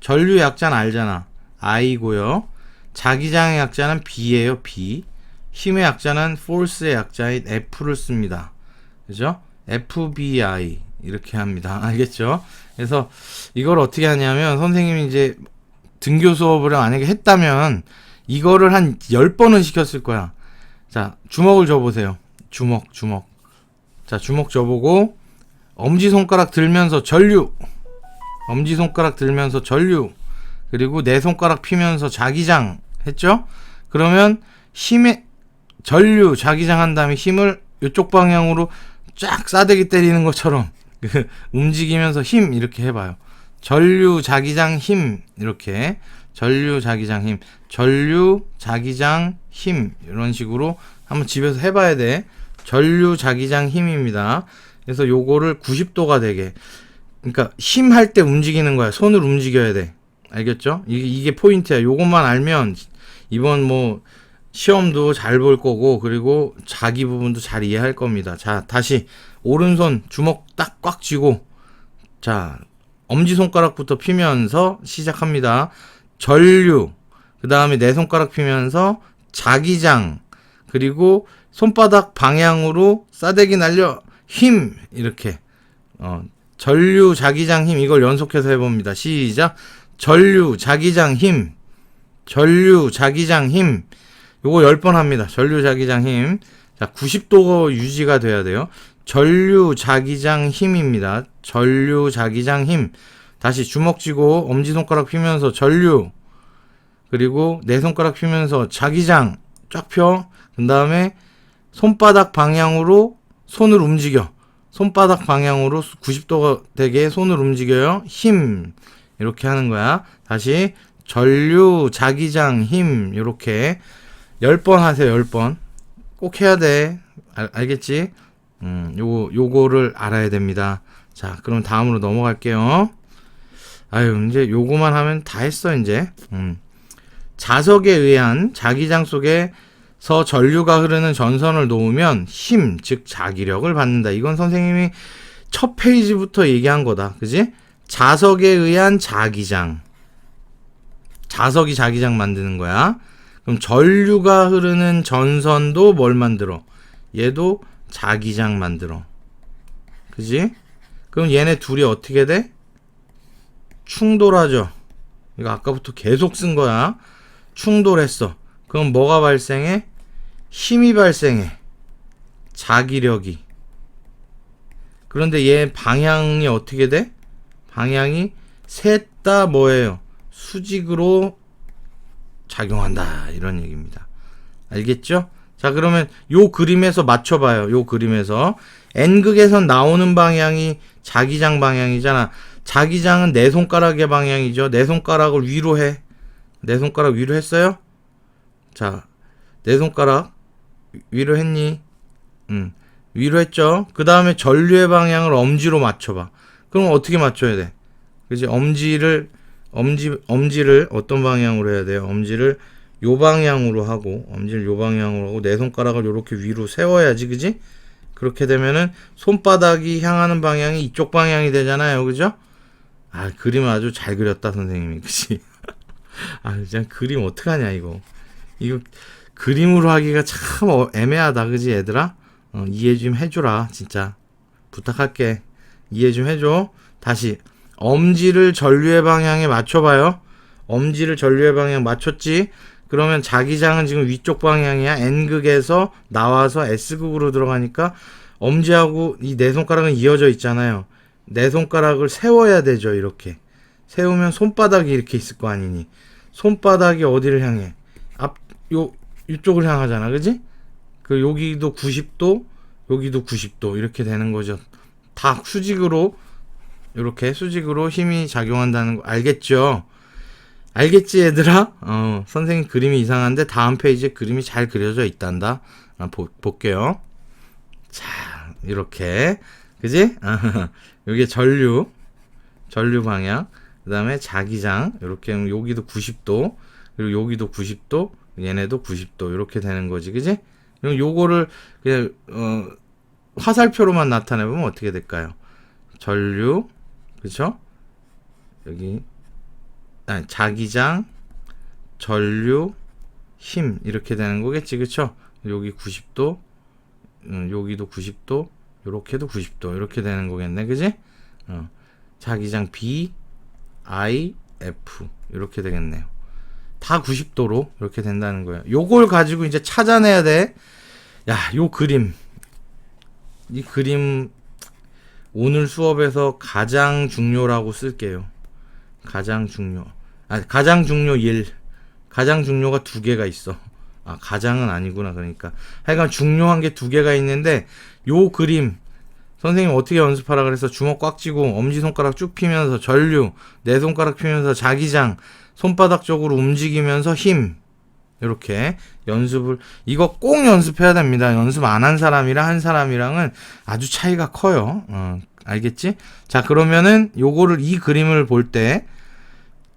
전류 약자는 알잖아. I고요. 자기장의 약자는 B예요. B. 힘의 약자는 force의 약자인 F를 씁니다. 그죠? FBI 이렇게 합니다. 알겠죠? 그래서 이걸 어떻게 하냐면 선생님이 이제 등교 수업을 만약에 했다면 이거를 한 10번은 시켰을 거야. 자, 주먹을 줘보세요. 주먹. 자, 주먹 줘보고 엄지손가락 들면서 전류. 엄지손가락 들면서 전류. 그리고 내 손가락 피면서 자기장 했죠? 그러면 힘의 전류 자기장 한 다음에 힘을 이쪽 방향으로 쫙 싸대기 때리는 것처럼 움직이면서 힘 이렇게 해봐요. 전류 자기장 힘 이렇게 전류 자기장 힘 전류 자기장 힘 이런 식으로 한번 집에서 해봐야 돼. 전류 자기장 힘입니다. 그래서 요거를 90도가 되게, 그러니까 힘 할 때 움직이는 거야. 손을 움직여야 돼. 알겠죠? 이게 포인트야. 요것만 알면 이번 뭐 시험도 잘 볼 거고, 그리고 자기 부분도 잘 이해할 겁니다. 자, 다시 오른손 주먹 딱 꽉 쥐고, 자, 엄지손가락부터 피면서 시작합니다. 전류, 그 다음에 내 손가락 피면서 자기장, 그리고 손바닥 방향으로 싸대기 날려 힘 이렇게 전류 자기장 힘 이걸 연속해서 해봅니다. 시작. 전류 자기장 힘, 전류 자기장 힘. 요거 10번 합니다. 전류 자기장 힘. 자, 90도 유지가 돼야 돼요. 전류 자기장 힘입니다. 전류 자기장 힘. 다시 주먹 쥐고 엄지손가락 피면서 전류, 그리고 내 손가락 피면서 자기장 쫙 펴. 그 다음에 손바닥 방향으로 손을 움직여. 손바닥 방향으로 90도가 되게 손을 움직여요. 힘. 이렇게 하는 거야. 다시 전류 자기장 힘. 이렇게 10번 하세요. 10번. 꼭 해야 돼. 알겠지? 요거를 알아야 됩니다. 자, 그럼 다음으로 넘어갈게요. 아유, 이제 요거만 하면 다 했어, 이제. 자석에 의한 자기장 속에서 전류가 흐르는 전선을 놓으면 힘, 즉 자기력을 받는다. 이건 선생님이 첫 페이지부터 얘기한 거다. 그지? 자석에 의한 자기장. 자석이 자기장 만드는 거야. 그럼 전류가 흐르는 전선도 뭘 만들어? 얘도 자기장 만들어. 그지? 그럼 얘네 둘이 어떻게 돼? 충돌하죠. 이거 아까부터 계속 쓴 거야. 충돌했어. 그럼 뭐가 발생해? 힘이 발생해. 자기력이. 그런데 얘 방향이 어떻게 돼? 방향이 셋 다 뭐예요? 수직으로 작용한다. 이런 얘기입니다. 알겠죠? 자, 그러면 요 그림에서 맞춰봐요. 요 그림에서 N극에선 나오는 방향이 자기장 방향이잖아. 자기장은 내 손가락의 방향이죠. 내 손가락을 위로 해. 내 손가락 위로 했어요? 자, 내 손가락 위로 했니? 위로 했죠. 그 다음에 전류의 방향을 엄지로 맞춰봐. 그럼 어떻게 맞춰야 돼? 그지? 엄지를 어떤 방향으로 해야 돼요? 엄지를 요 방향으로 하고, 엄지를 요 방향으로 하고, 내 손가락을 요렇게 위로 세워야지, 그지? 그렇게 되면은 손바닥이 향하는 방향이 이쪽 방향이 되잖아요, 그죠? 아, 그림 아주 잘 그렸다, 선생님이, 그지? 아, 진짜 그림 어떡하냐, 이거 그림으로 하기가 참 애매하다, 그지, 얘들아? 이해 좀 해줘라, 진짜. 부탁할게. 이해 좀 해줘. 다시 엄지를 전류의 방향에 맞춰봐요. 엄지를 전류의 방향 맞췄지? 그러면 자기장은 지금 위쪽 방향이야. N극에서 나와서 S극으로 들어가니까 엄지하고 이 네 손가락은 이어져 있잖아요. 네 손가락을 세워야 되죠. 이렇게 세우면 손바닥이 이렇게 있을 거 아니니, 손바닥이 어디를 향해? 이쪽을 향하잖아, 그지? 그 여기도 90도, 여기도 90도 이렇게 되는 거죠. 다 수직으로, 이렇게 수직으로 힘이 작용한다는 거 알겠죠? 알겠지, 얘들아? 선생님 그림이 이상한데 다음 페이지에 그림이 잘 그려져 있단다. 볼게요. 자, 이렇게, 그지? 여기 전류 방향, 그 다음에 자기장, 이렇게 하면 여기도 90도, 그리고 여기도 90도, 얘네도 90도, 이렇게 되는 거지, 그지? 그럼 요거를 그냥 화살표로만 나타내보면 어떻게 될까요? 전류, 그쵸? 여기, 자기장, 전류, 힘, 이렇게 되는 거겠지, 그쵸? 여기 90도, 여기도 90도, 요렇게도 90도, 이렇게 되는 거겠네, 그지? 자기장 B, I, F, 이렇게 되겠네요. 다 90도로 이렇게 된다는 거예요. 요걸 가지고 이제 찾아내야 돼. 야, 요 그림. 이 그림 오늘 수업에서 가장 중요라고 쓸게요. 가장 중요. 가장 중요 1. 가장 중요가 2개가 있어. 가장은 아니구나. 그러니까. 하여간 중요한 게 2개가 있는데 요 그림 선생님 어떻게 연습하라 그래서 주먹 꽉 쥐고 엄지손가락 쭉 피면서 전류, 네 손가락 피면서 자기장, 손바닥 쪽으로 움직이면서 힘. 이렇게 연습을, 이거 꼭 연습해야 됩니다. 연습 안 한 사람이랑 한 사람이랑은 아주 차이가 커요. 알겠지? 자, 그러면은 요거를, 이 그림을 볼 때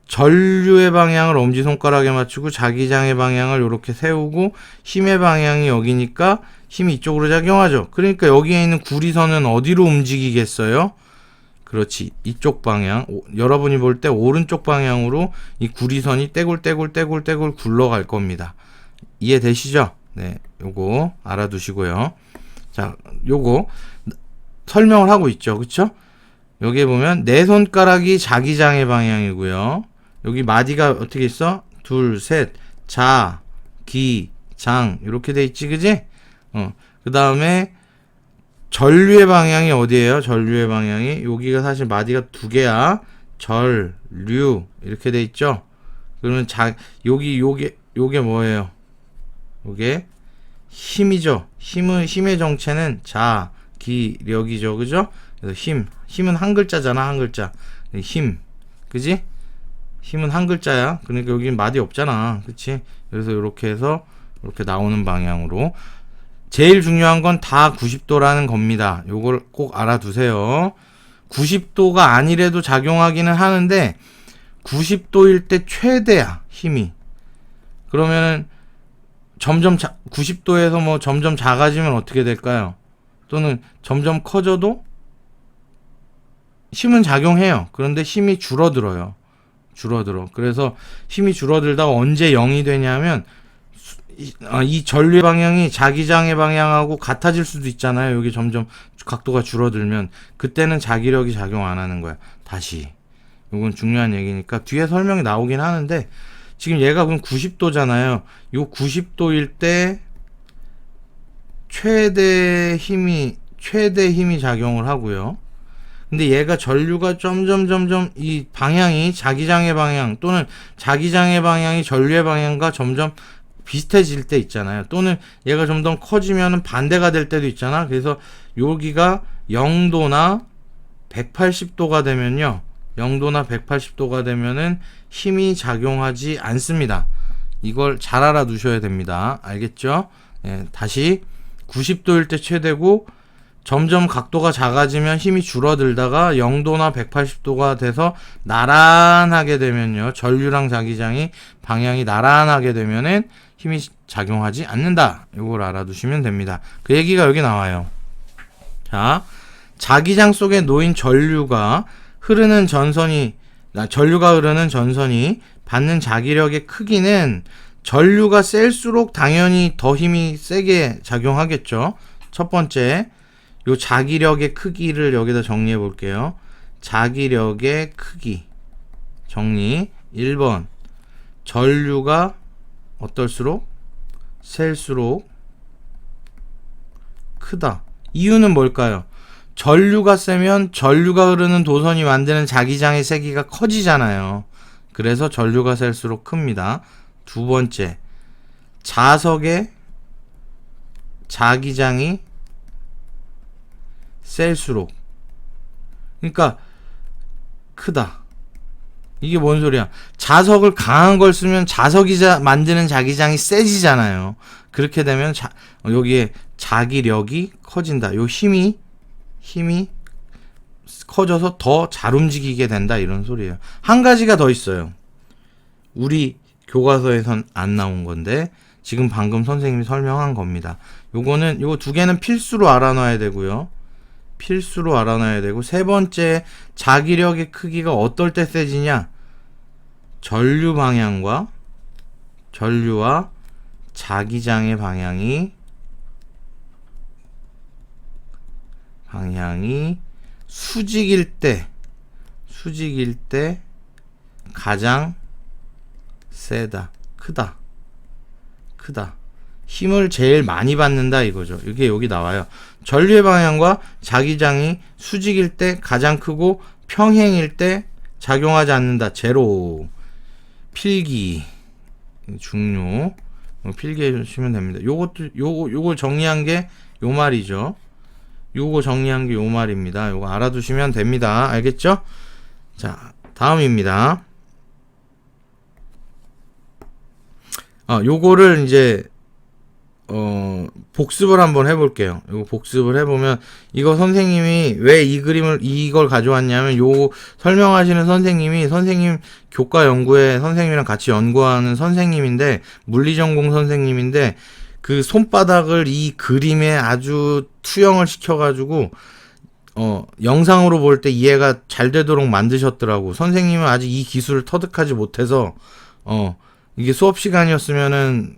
전류의 방향을 엄지손가락에 맞추고 자기장의 방향을 이렇게 세우고 힘의 방향이 여기니까 힘이 이쪽으로 작용하죠. 그러니까 여기에 있는 구리선은 어디로 움직이겠어요? 그렇지, 이쪽 방향. 여러분이 볼 때 오른쪽 방향으로 이 구리선이 떼굴떼굴 굴러갈 겁니다. 이해되시죠? 네, 요거 알아두시고요. 자, 요거 설명을 하고 있죠, 그쵸? 여기에 보면 네 손가락이 자기장의 방향이고요. 여기 마디가 어떻게 있어? 둘, 셋, 자, 기, 장, 이렇게 돼 있지, 그지? 그 다음에 전류의 방향이 어디예요? 전류의 방향이 여기가 사실 마디가 2개야. 절, 류, 이렇게 돼 있죠. 그러면 요게 뭐예요? 요게 힘이죠. 힘의 정체는 자, 기, 력이죠, 그죠? 그래서 힘은 한 글자잖아, 한 글자. 힘, 그지? 힘은 한 글자야. 그러니까 여기 마디 없잖아, 그치? 그래서 이렇게 해서 이렇게 나오는 방향으로. 제일 중요한 건 다 90도라는 겁니다. 요걸 꼭 알아두세요. 90도가 아니래도 작용하기는 하는데 90도일 때 최대야, 힘이. 그러면은 90도에서 뭐 점점 작아지면 어떻게 될까요? 또는 점점 커져도 힘은 작용해요. 그런데 힘이 줄어들어요. 그래서 힘이 줄어들다가 언제 0이 되냐면 이 전류의 방향이 자기장의 방향하고 같아질 수도 있잖아요. 여기 점점 각도가 줄어들면 그때는 자기력이 작용 안 하는 거야. 다시. 이건 중요한 얘기니까 뒤에 설명이 나오긴 하는데 지금 얘가 그럼 90도잖아요. 요 90도일 때 최대 힘이 작용을 하고요. 근데 얘가 전류가 점점 이 방향이 자기장의 방향 또는 자기장의 방향이 전류의 방향과 점점 비슷해질 때 있잖아요. 또는 얘가 점점 커지면 반대가 될 때도 있잖아. 그래서 여기가 0도나 180도가 되면요. 0도나 180도가 되면은 힘이 작용하지 않습니다. 이걸 잘 알아두셔야 됩니다. 알겠죠? 예, 다시 90도일 때 최대고 점점 각도가 작아지면 힘이 줄어들다가 0도나 180도가 돼서 나란하게 되면요. 전류랑 자기장이 방향이 나란하게 되면은 힘이 작용하지 않는다. 이걸 알아두시면 됩니다. 그 얘기가 여기 나와요. 자, 자기장 속에 놓인 전류가 흐르는 전선이 받는 자기력의 크기는 전류가 셀수록 당연히 더 힘이 세게 작용하겠죠. 첫 번째, 요 자기력의 크기를 여기다 정리해 볼게요. 자기력의 크기 정리. 1번, 전류가 어떨수록? 셀수록 크다. 이유는 뭘까요? 전류가 세면 전류가 흐르는 도선이 만드는 자기장의 세기가 커지잖아요. 그래서 전류가 셀수록 큽니다. 두 번째, 자석의 자기장이 셀수록, 그러니까 크다. 이게 뭔 소리야? 자석을 강한 걸 쓰면 자석이 만드는 자기장이 세지잖아요. 그렇게 되면 여기에 자기력이 커진다. 요 힘이 커져서 더 잘 움직이게 된다, 이런 소리예요. 한 가지가 더 있어요. 우리 교과서에선 안 나온 건데 지금 방금 선생님이 설명한 겁니다. 요거 두 개는 필수로 알아놔야 되고요. 필수로 알아놔야 되고, 세 번째, 자기력의 크기가 어떨 때 세지냐? 전류 방향과 전류와 자기장의 방향이 수직일 때 가장 세다, 크다. 힘을 제일 많이 받는다 이거죠. 이게 여기 나와요. 전류의 방향과 자기장이 수직일 때 가장 크고 평행일 때 작용하지 않는다. 제로. 필기. 중요. 필기해 주시면 됩니다. 요걸 정리한 게 요 말이죠. 요거 정리한 게 요 말입니다. 요거 알아두시면 됩니다. 알겠죠? 자, 다음입니다. 요거를 이제 복습을 한번 해볼게요. 이거 복습을 해보면, 이거 선생님이 왜 이걸 가져왔냐면, 요 설명하시는 선생님이 선생님 교과 연구에 선생님이랑 같이 연구하는 선생님인데, 물리전공 선생님인데, 그 손바닥을 이 그림에 아주 투영을 시켜가지고, 영상으로 볼 때 이해가 잘 되도록 만드셨더라고. 선생님은 아직 이 기술을 터득하지 못해서, 이게 수업 시간이었으면은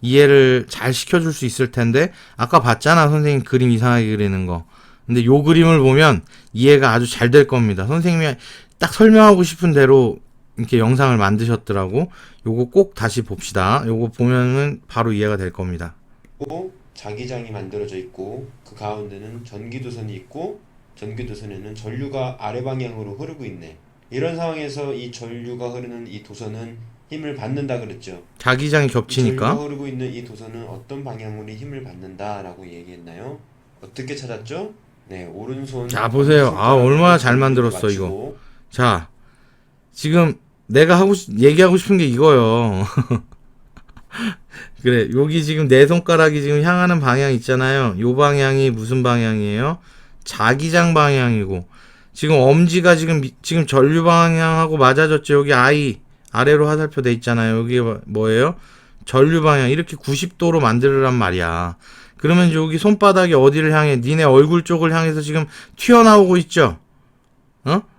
이해를 잘 시켜줄 수 있을 텐데, 아까 봤잖아, 선생님 그림 이상하게 그리는 거. 근데 요 그림을 보면 이해가 아주 잘 될 겁니다. 선생님이 딱 설명하고 싶은 대로 이렇게 영상을 만드셨더라고. 요거 꼭 다시 봅시다. 요거 보면은 바로 이해가 될 겁니다. 자기장이 만들어져 있고, 그 가운데는 전기도선이 있고, 전기도선에는 전류가 아래 방향으로 흐르고 있네. 이런 상황에서 이 전류가 흐르는 이 도선은 힘을 받는다 그랬죠. 자기장이 겹치니까. 전류가 흐르고 있는 이 도선은 어떤 방향으로 힘을 받는다라고 얘기했나요? 어떻게 찾았죠? 네, 오른손. 자, 보세요. 얼마나 잘 만들었어, 이거. 자, 지금 내가 얘기하고 싶은 게 이거요. 그래, 여기 지금 내 손가락이 지금 향하는 방향 있잖아요. 요 방향이 무슨 방향이에요? 자기장 방향이고, 지금 엄지가 지금 전류 방향하고 맞아졌죠. 여기 아래로 화살표 돼 있잖아요. 여기 뭐예요? 전류 방향. 이렇게 90도로 만들으란 말이야. 그러면 여기 손바닥이 어디를 향해? 니네 얼굴 쪽을 향해서 지금 튀어나오고 있죠?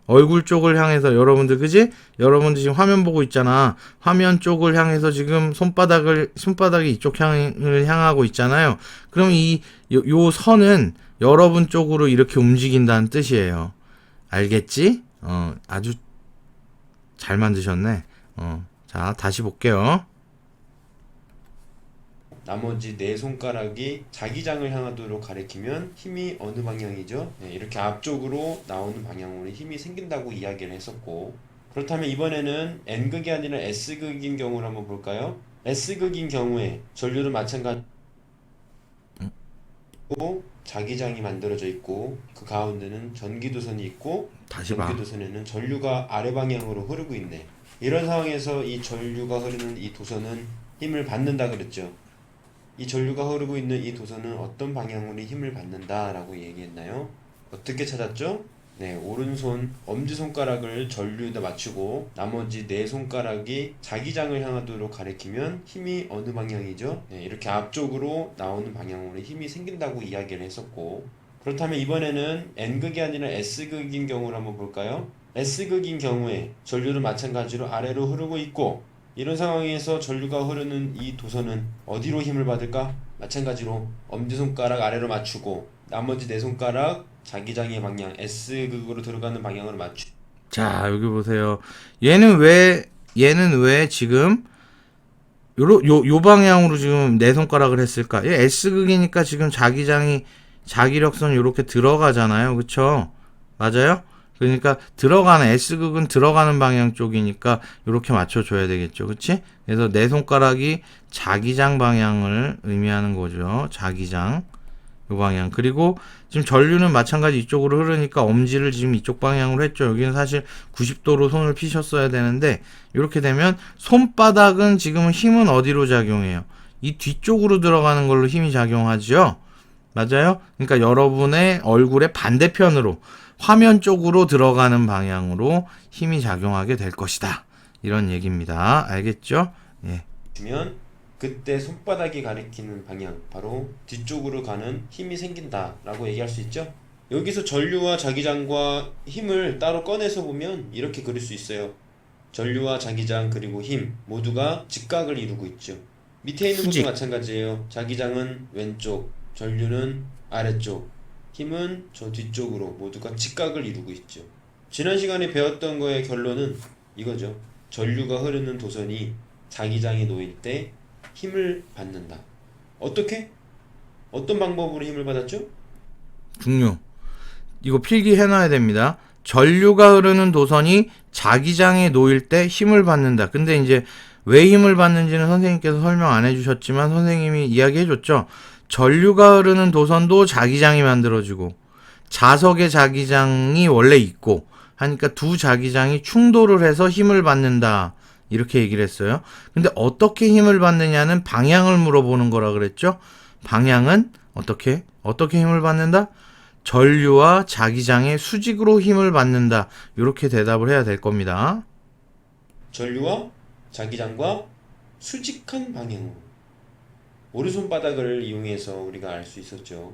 얼굴 쪽을 향해서, 여러분들, 그지? 여러분들 지금 화면 보고 있잖아. 화면 쪽을 향해서 지금 손바닥이 이쪽 향을 향하고 있잖아요. 그럼 요 선은 여러분 쪽으로 이렇게 움직인다는 뜻이에요. 알겠지? 아주 잘 만드셨네. 자, 다시 볼게요. 나머지 네 손가락이 자기장을 향하도록 가리키면 힘이 어느 방향이죠? 네, 이렇게 앞쪽으로 나오는 방향으로 힘이 생긴다고 이야기를 했었고, 그렇다면 이번에는 N극이 아니라 S극인 경우를 한번 볼까요? S극인 경우에 전류도 마찬가지고 자기장이 만들어져 있고, 그 가운데는 전기도선이 있고, 전기도선에는 전류가 아래 방향으로 흐르고 있네. 이런 상황에서 이 전류가 흐르는 이 도선은 힘을 받는다 그랬죠. 이 전류가 흐르고 있는 이 도선은 어떤 방향으로 힘을 받는다라고 얘기했나요? 어떻게 찾았죠? 네, 오른손 엄지손가락을 전류에다 맞추고 나머지 네 손가락이 자기장을 향하도록 가리키면 힘이 어느 방향이죠? 네, 이렇게 앞쪽으로 나오는 방향으로 힘이 생긴다고 이야기를 했었고, 그렇다면 이번에는 N극이 아니라 S극인 경우를 한번 볼까요? S극인 경우에 전류도 마찬가지로 아래로 흐르고 있고, 이런 상황에서 전류가 흐르는 이 도선은 어디로 힘을 받을까? 마찬가지로 엄지손가락 아래로 맞추고 나머지 네 손가락 자기장의 방향 S극으로 들어가는 방향으로 자, 여기 보세요. 얘는 왜 지금 요 방향으로 지금 네 손가락을 했을까? 얘 S극이니까 지금 자기력선 요렇게 들어가잖아요. 그쵸? 맞아요? 그러니까 S극은 들어가는 방향 쪽이니까 이렇게 맞춰줘야 되겠죠. 그치? 그래서 내 손가락이 자기장 방향을 의미하는 거죠. 자기장. 요 방향. 그리고 지금 전류는 마찬가지 이쪽으로 흐르니까 엄지를 지금 이쪽 방향으로 했죠. 여기는 사실 90도로 손을 피셨어야 되는데, 이렇게 되면 손바닥은 지금 힘은 어디로 작용해요? 이 뒤쪽으로 들어가는 걸로 힘이 작용하죠. 맞아요? 그러니까 여러분의 얼굴의 반대편으로, 화면 쪽으로 들어가는 방향으로 힘이 작용하게 될 것이다. 이런 얘기입니다. 알겠죠? 예. 주면 그때 손바닥이 가리키는 방향, 바로 뒤쪽으로 가는 힘이 생긴다 라고 얘기할 수 있죠. 여기서 전류와 자기장과 힘을 따로 꺼내서 보면 이렇게 그릴 수 있어요. 전류와 자기장 그리고 힘 모두가 직각을 이루고 있죠. 밑에 있는 수직. 것도 마찬가지예요. 자기장은 왼쪽, 전류는 아래쪽, 힘은 저 뒤쪽으로 모두가 직각을 이루고 있죠. 지난 시간에 배웠던 거의 결론은 이거죠. 전류가 흐르는 도선이 자기장에 놓일 때 힘을 받는다. 어떻게? 어떤 방법으로 힘을 받았죠? 중요. 이거 필기해놔야 됩니다. 전류가 흐르는 도선이 자기장에 놓일 때 힘을 받는다. 근데 이제 왜 힘을 받는지는 선생님께서 설명 안 해주셨지만 선생님이 이야기해줬죠. 전류가 흐르는 도선도 자기장이 만들어지고 자석의 자기장이 원래 있고 하니까 두 자기장이 충돌을 해서 힘을 받는다. 이렇게 얘기를 했어요. 근데 어떻게 힘을 받느냐는 방향을 물어보는 거라 그랬죠. 방향은 어떻게 힘을 받는다? 전류와 자기장의 수직으로 힘을 받는다. 이렇게 대답을 해야 될 겁니다. 전류와 자기장과 수직한 방향으로. 오른손바닥을 이용해서 우리가 알 수 있었죠.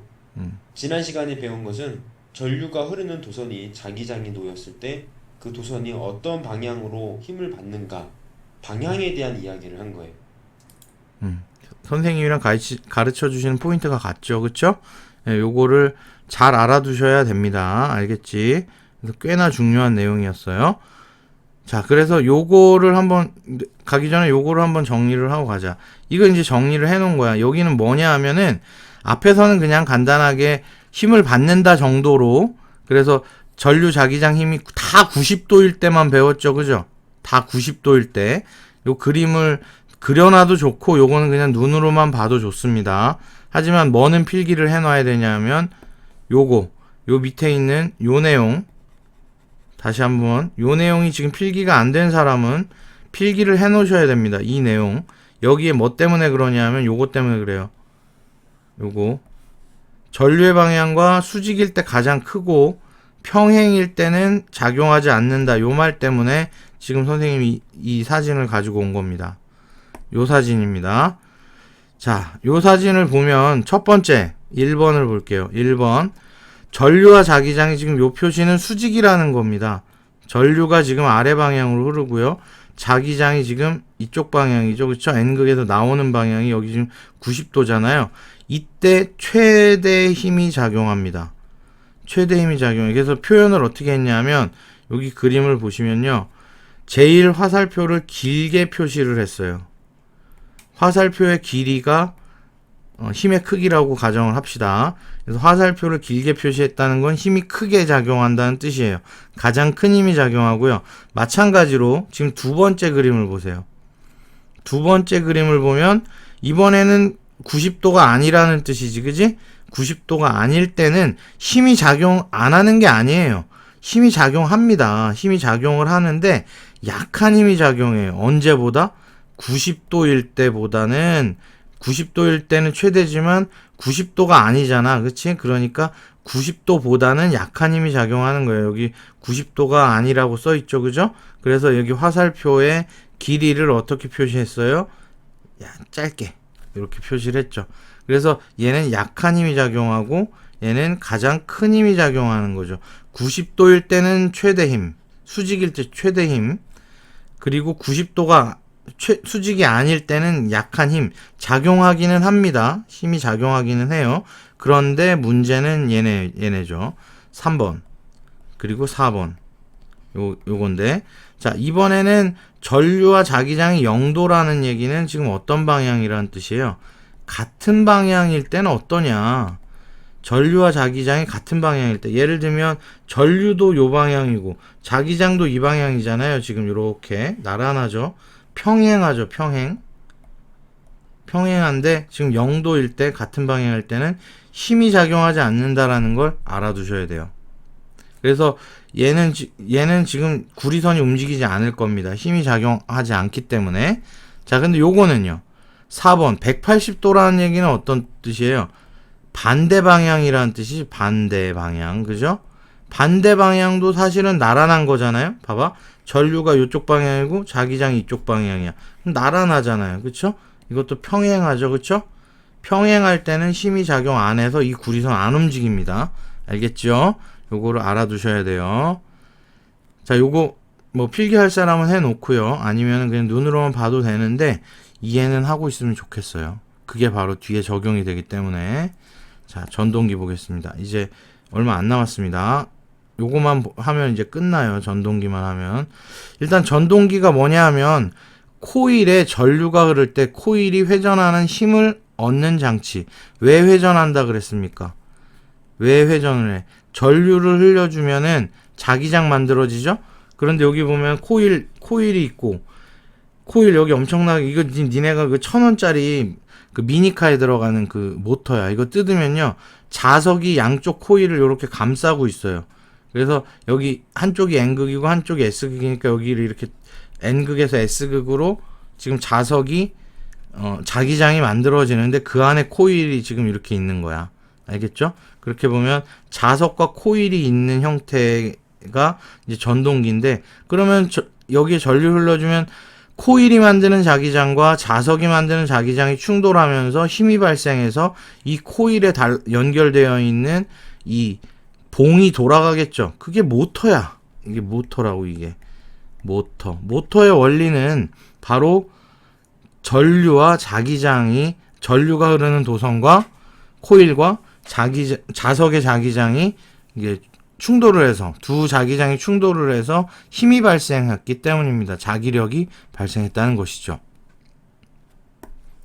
지난 시간에 배운 것은 전류가 흐르는 도선이 자기장에 놓였을 때 그 도선이 어떤 방향으로 힘을 받는가, 방향에 대한 이야기를 한 거예요. 선생님이랑 가르쳐 주시는 포인트가 같죠. 그쵸? 네, 요거를 잘 알아두셔야 됩니다. 알겠지? 그래서 꽤나 중요한 내용이었어요. 자, 그래서 요거를 한번 가기 전에 요거를 한번 정리를 하고 가자. 이거 이제 정리를 해 놓은 거야. 여기는 뭐냐 하면은 앞에서는 그냥 간단하게 힘을 받는다 정도로, 그래서 전류 자기장 힘이 다 90도일 때만 배웠죠. 그죠? 다 90도일 때. 요 그림을 그려놔도 좋고 요거는 그냥 눈으로만 봐도 좋습니다. 하지만 뭐는 필기를 해놔야 되냐면 요 밑에 있는 요 내용, 다시 한번 요 내용이 지금 필기가 안 된 사람은 필기를 해 놓으셔야 됩니다. 이 내용. 여기에 뭐 때문에 그러냐면 요거 때문에 그래요. 요거. 전류의 방향과 수직일 때 가장 크고 평행일 때는 작용하지 않는다. 요 말 때문에 지금 선생님이 이 사진을 가지고 온 겁니다. 요 사진입니다. 자, 요 사진을 보면 첫 번째 1번을 볼게요. 1번. 전류와 자기장이 지금 요 표시는 수직이라는 겁니다. 전류가 지금 아래 방향으로 흐르고요. 자기장이 지금 이쪽 방향이죠. 그렇죠? N극에서 나오는 방향이 여기 지금 90도잖아요. 이때 최대 힘이 작용합니다. 최대 힘이 작용해요. 그래서 표현을 어떻게 했냐면 여기 그림을 보시면요. 제일 화살표를 길게 표시를 했어요. 화살표의 길이가 힘의 크기라고 가정을 합시다. 그래서 화살표를 길게 표시했다는 건 힘이 크게 작용한다는 뜻이에요. 가장 큰 힘이 작용하고요. 마찬가지로 지금 두 번째 그림을 보세요. 두 번째 그림을 보면 이번에는 90도가 아니라는 뜻이지, 그지? 90도가 아닐 때는 힘이 작용 안 하는 게 아니에요. 힘이 작용합니다. 힘이 작용을 하는데 약한 힘이 작용해요. 언제보다? 90도일 때보다는 90도일 때는 최대지만 90도가 아니잖아. 그치? 그러니까 90도보다는 약한 힘이 작용하는 거예요. 여기 90도가 아니라고 써 있죠. 그죠? 그래서 여기 화살표의 길이를 어떻게 표시했어요? 짧게 이렇게 표시를 했죠. 그래서 얘는 약한 힘이 작용하고 얘는 가장 큰 힘이 작용하는 거죠. 90도일 때는 최대 힘, 수직일 때 최대 힘, 그리고 90도가 수직이 아닐 때는 약한 힘, 작용하기는 합니다. 힘이 작용하기는 해요. 그런데 문제는 얘네죠. 3번 그리고 4번 요건데, 자, 이번에는 전류와 자기장이 0도라는 얘기는 지금 어떤 방향이라는 뜻이에요? 같은 방향일 때는 어떠냐? 전류와 자기장이 같은 방향일 때, 예를 들면 전류도 요 방향이고 자기장도 이 방향이잖아요. 지금 이렇게 나란하죠. 평행하죠. 평행한데 지금 0도일 때, 같은 방향일 때는 힘이 작용하지 않는다라는 걸 알아두셔야 돼요. 그래서 얘는 지금 구리선이 움직이지 않을 겁니다. 힘이 작용하지 않기 때문에. 자, 근데 요거는요. 4번 180도라는 얘기는 어떤 뜻이에요? 반대 방향이라는 뜻이 반대 방향. 그죠? 반대 방향도 사실은 나란한 거잖아요. 봐봐. 전류가 이쪽 방향이고 자기장이 이쪽 방향이야. 그럼 나란하잖아요. 그쵸? 이것도 평행하죠. 그쵸? 평행할 때는 힘이 작용 안 해서 이 구리선 안 움직입니다. 알겠죠? 요거를 알아두셔야 돼요. 자, 요거 뭐 필기할 사람은 해놓고요. 아니면 그냥 눈으로만 봐도 되는데 이해는 하고 있으면 좋겠어요. 그게 바로 뒤에 적용이 되기 때문에. 자, 전동기 보겠습니다. 이제 얼마 안 남았습니다. 요거만 하면 이제 끝나요. 전동기만 하면. 일단 전동기가 뭐냐 하면 코일에 전류가 흐를 때 코일이 회전하는 힘을 얻는 장치. 왜 회전한다 그랬습니까? 왜 회전을 해? 전류를 흘려주면은 자기장 만들어지죠? 그런데 여기 보면 코일이 있고, 코일 여기 엄청나게, 이거 니네가 그 1,000원짜리 그 미니카에 들어가는 그 모터야. 이거 뜯으면요, 자석이 양쪽 코일을 이렇게 감싸고 있어요. 그래서 여기 한쪽이 N극이고 한쪽이 S극이니까 여기를 이렇게 N극에서 S극으로 지금 자석이 자기장이 만들어지는데 그 안에 코일이 지금 이렇게 있는 거야. 알겠죠? 그렇게 보면 자석과 코일이 있는 형태가 이제 전동기인데, 그러면 여기에 전류 흘러주면 코일이 만드는 자기장과 자석이 만드는 자기장이 충돌하면서 힘이 발생해서 이 코일에 연결되어 있는 이 봉이 돌아가겠죠. 그게 모터야. 이게 모터라고. 이게 모터의 원리는 바로 전류와 자기장이, 전류가 흐르는 도선과 코일과 자석의 자기장이 이게 충돌을 해서, 두 자기장이 충돌을 해서 힘이 발생했기 때문입니다. 자기력이 발생했다는 것이죠.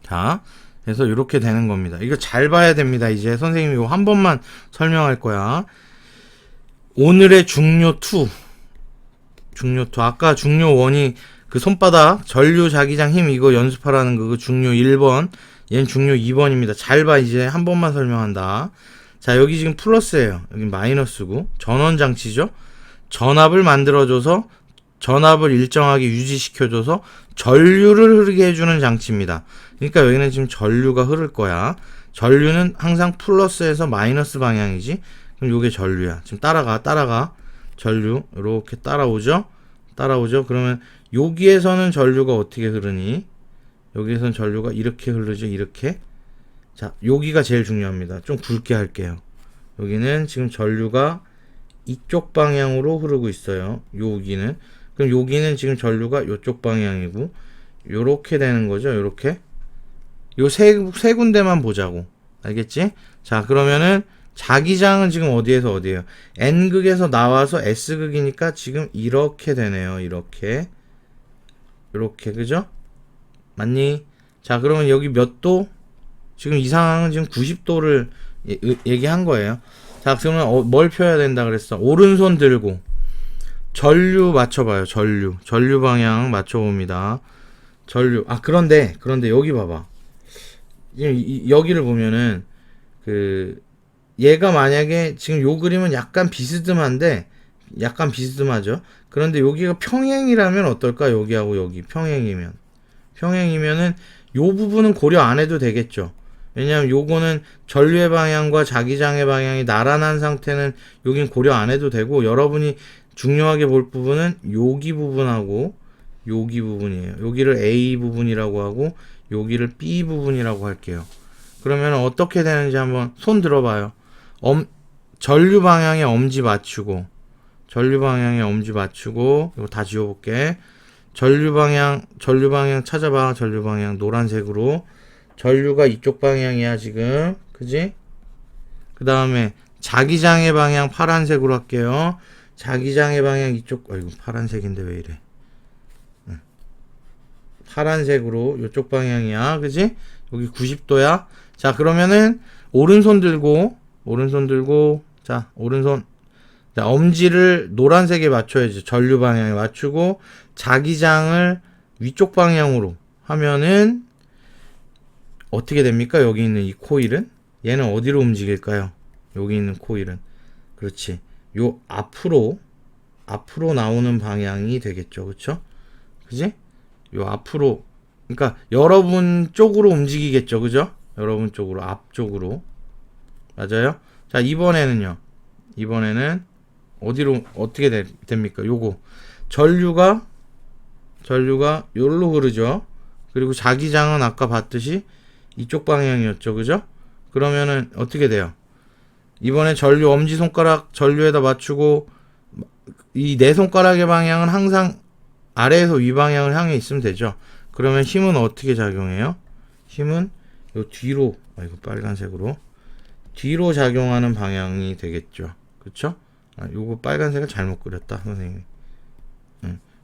자, 그래서 이렇게 되는 겁니다. 이거 잘 봐야 됩니다. 이제 선생님이 이거 한 번만 설명할 거야. 오늘의 중요 2. 아까 중요 1이 그 손바닥 전류 자기장 힘 이거 연습하라는 거, 그 중요 1번, 얘는 중요 2번입니다. 잘 봐. 이제 한 번만 설명한다. 자, 여기 지금 플러스예요. 여기 마이너스고, 전원 장치죠. 전압을 만들어줘서, 전압을 일정하게 유지시켜줘서 전류를 흐르게 해주는 장치입니다. 그러니까 여기는 지금 전류가 흐를 거야. 전류는 항상 플러스에서 마이너스 방향이지. 그럼 요게 전류야. 지금 따라가. 전류 이렇게 따라오죠. 그러면 여기에서는 전류가 어떻게 흐르니? 여기에서는 전류가 이렇게 흐르죠. 이렇게. 자, 여기가 제일 중요합니다. 좀 굵게 할게요. 여기는 지금 전류가 이쪽 방향으로 흐르고 있어요. 여기는. 그럼 여기는 지금 전류가 이쪽 방향이고, 요렇게 되는 거죠. 요렇게. 요 세 군데만 보자고. 알겠지? 자, 그러면은 자기장은 지금 어디에서 어디에요? N극에서 나와서 S극이니까 지금 이렇게 되네요. 이렇게. 그죠? 맞니? 자, 그러면 여기 몇 도? 지금 이 상황은 지금 90도를 얘기한 거예요. 자, 그러면 뭘 펴야 된다 그랬어? 오른손 들고 전류 맞춰봐요. 전류 방향 맞춰봅니다. 전류. 아, 그런데 여기 봐봐. 지금 여기를 보면은 얘가 만약에 지금 요 그림은 약간 비스듬하죠. 그런데 여기가 평행이라면 어떨까? 여기하고 여기 평행이면은 요 부분은 고려 안 해도 되겠죠. 왜냐면 요거는 전류의 방향과 자기장의 방향이 나란한 상태는 여긴 고려 안 해도 되고, 여러분이 중요하게 볼 부분은 여기 부분하고 여기 부분이에요. 여기를 A 부분이라고 하고 여기를 B 부분이라고 할게요. 그러면 어떻게 되는지 한번 손 들어봐요. 전류 방향에 엄지 맞추고, 이거 다 지워볼게. 전류 방향 찾아봐. 전류 방향 노란색으로. 전류가 이쪽 방향이야 지금. 그지? 그 다음에 자기장의 방향 파란색으로 할게요. 자기장의 방향 이쪽. 아이고, 파란색인데 왜 이래. 파란색으로 이쪽 방향이야. 그지? 여기 90도야. 자, 그러면은 오른손 들고 자, 오른손. 자, 엄지를 노란색에 맞춰야지. 전류 방향에 맞추고 자기장을 위쪽 방향으로 하면은 어떻게 됩니까? 여기 있는 이 코일은? 얘는 어디로 움직일까요? 여기 있는 코일은. 그렇지. 요 앞으로 나오는 방향이 되겠죠. 그쵸? 그지? 요 앞으로. 그러니까 여러분 쪽으로 움직이겠죠. 그죠? 여러분 쪽으로, 앞쪽으로. 맞아요? 자, 이번에는 어디로, 어떻게 됩니까? 요거. 전류가 요로 흐르죠. 그리고 자기장은 아까 봤듯이 이쪽 방향이었죠. 그죠? 그러면은 어떻게 돼요? 이번에 전류 엄지손가락 전류에다 맞추고 이 네 손가락의 방향은 항상 아래에서 위 방향을 향해 있으면 되죠. 그러면 힘은 어떻게 작용해요? 힘은 요 뒤로, 이거 빨간색으로 뒤로 작용하는 방향이 되겠죠. 그쵸? 요거 빨간색을 잘못 그렸다 선생님.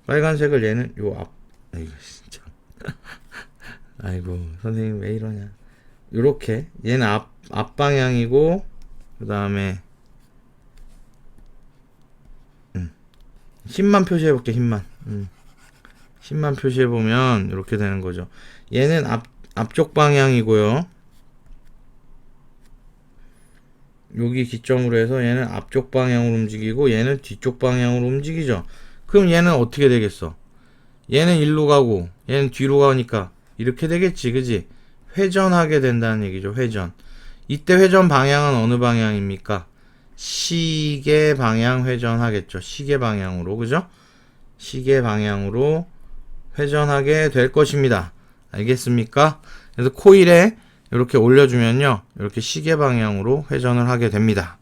빨간색을 얘는 요 앞, 이거 진짜 아이고 선생님 왜 이러냐. 요렇게 얘는 앞 방향이고 그 다음에 힘만 표시해 볼게. 힘만 표시해 보면 이렇게 되는 거죠. 얘는 앞쪽 방향이고요. 여기 기점으로 해서 얘는 앞쪽 방향으로 움직이고 얘는 뒤쪽 방향으로 움직이죠. 그럼 얘는 어떻게 되겠어? 얘는 일로 가고 얘는 뒤로 가니까 이렇게 되겠지. 그지? 회전하게 된다는 얘기죠. 회전. 이때 회전 방향은 어느 방향입니까? 시계 방향 회전하겠죠. 시계 방향으로. 그죠? 시계 방향으로 회전하게 될 것입니다. 알겠습니까? 그래서 코일에 이렇게 올려주면요. 이렇게 시계 방향으로 회전을 하게 됩니다.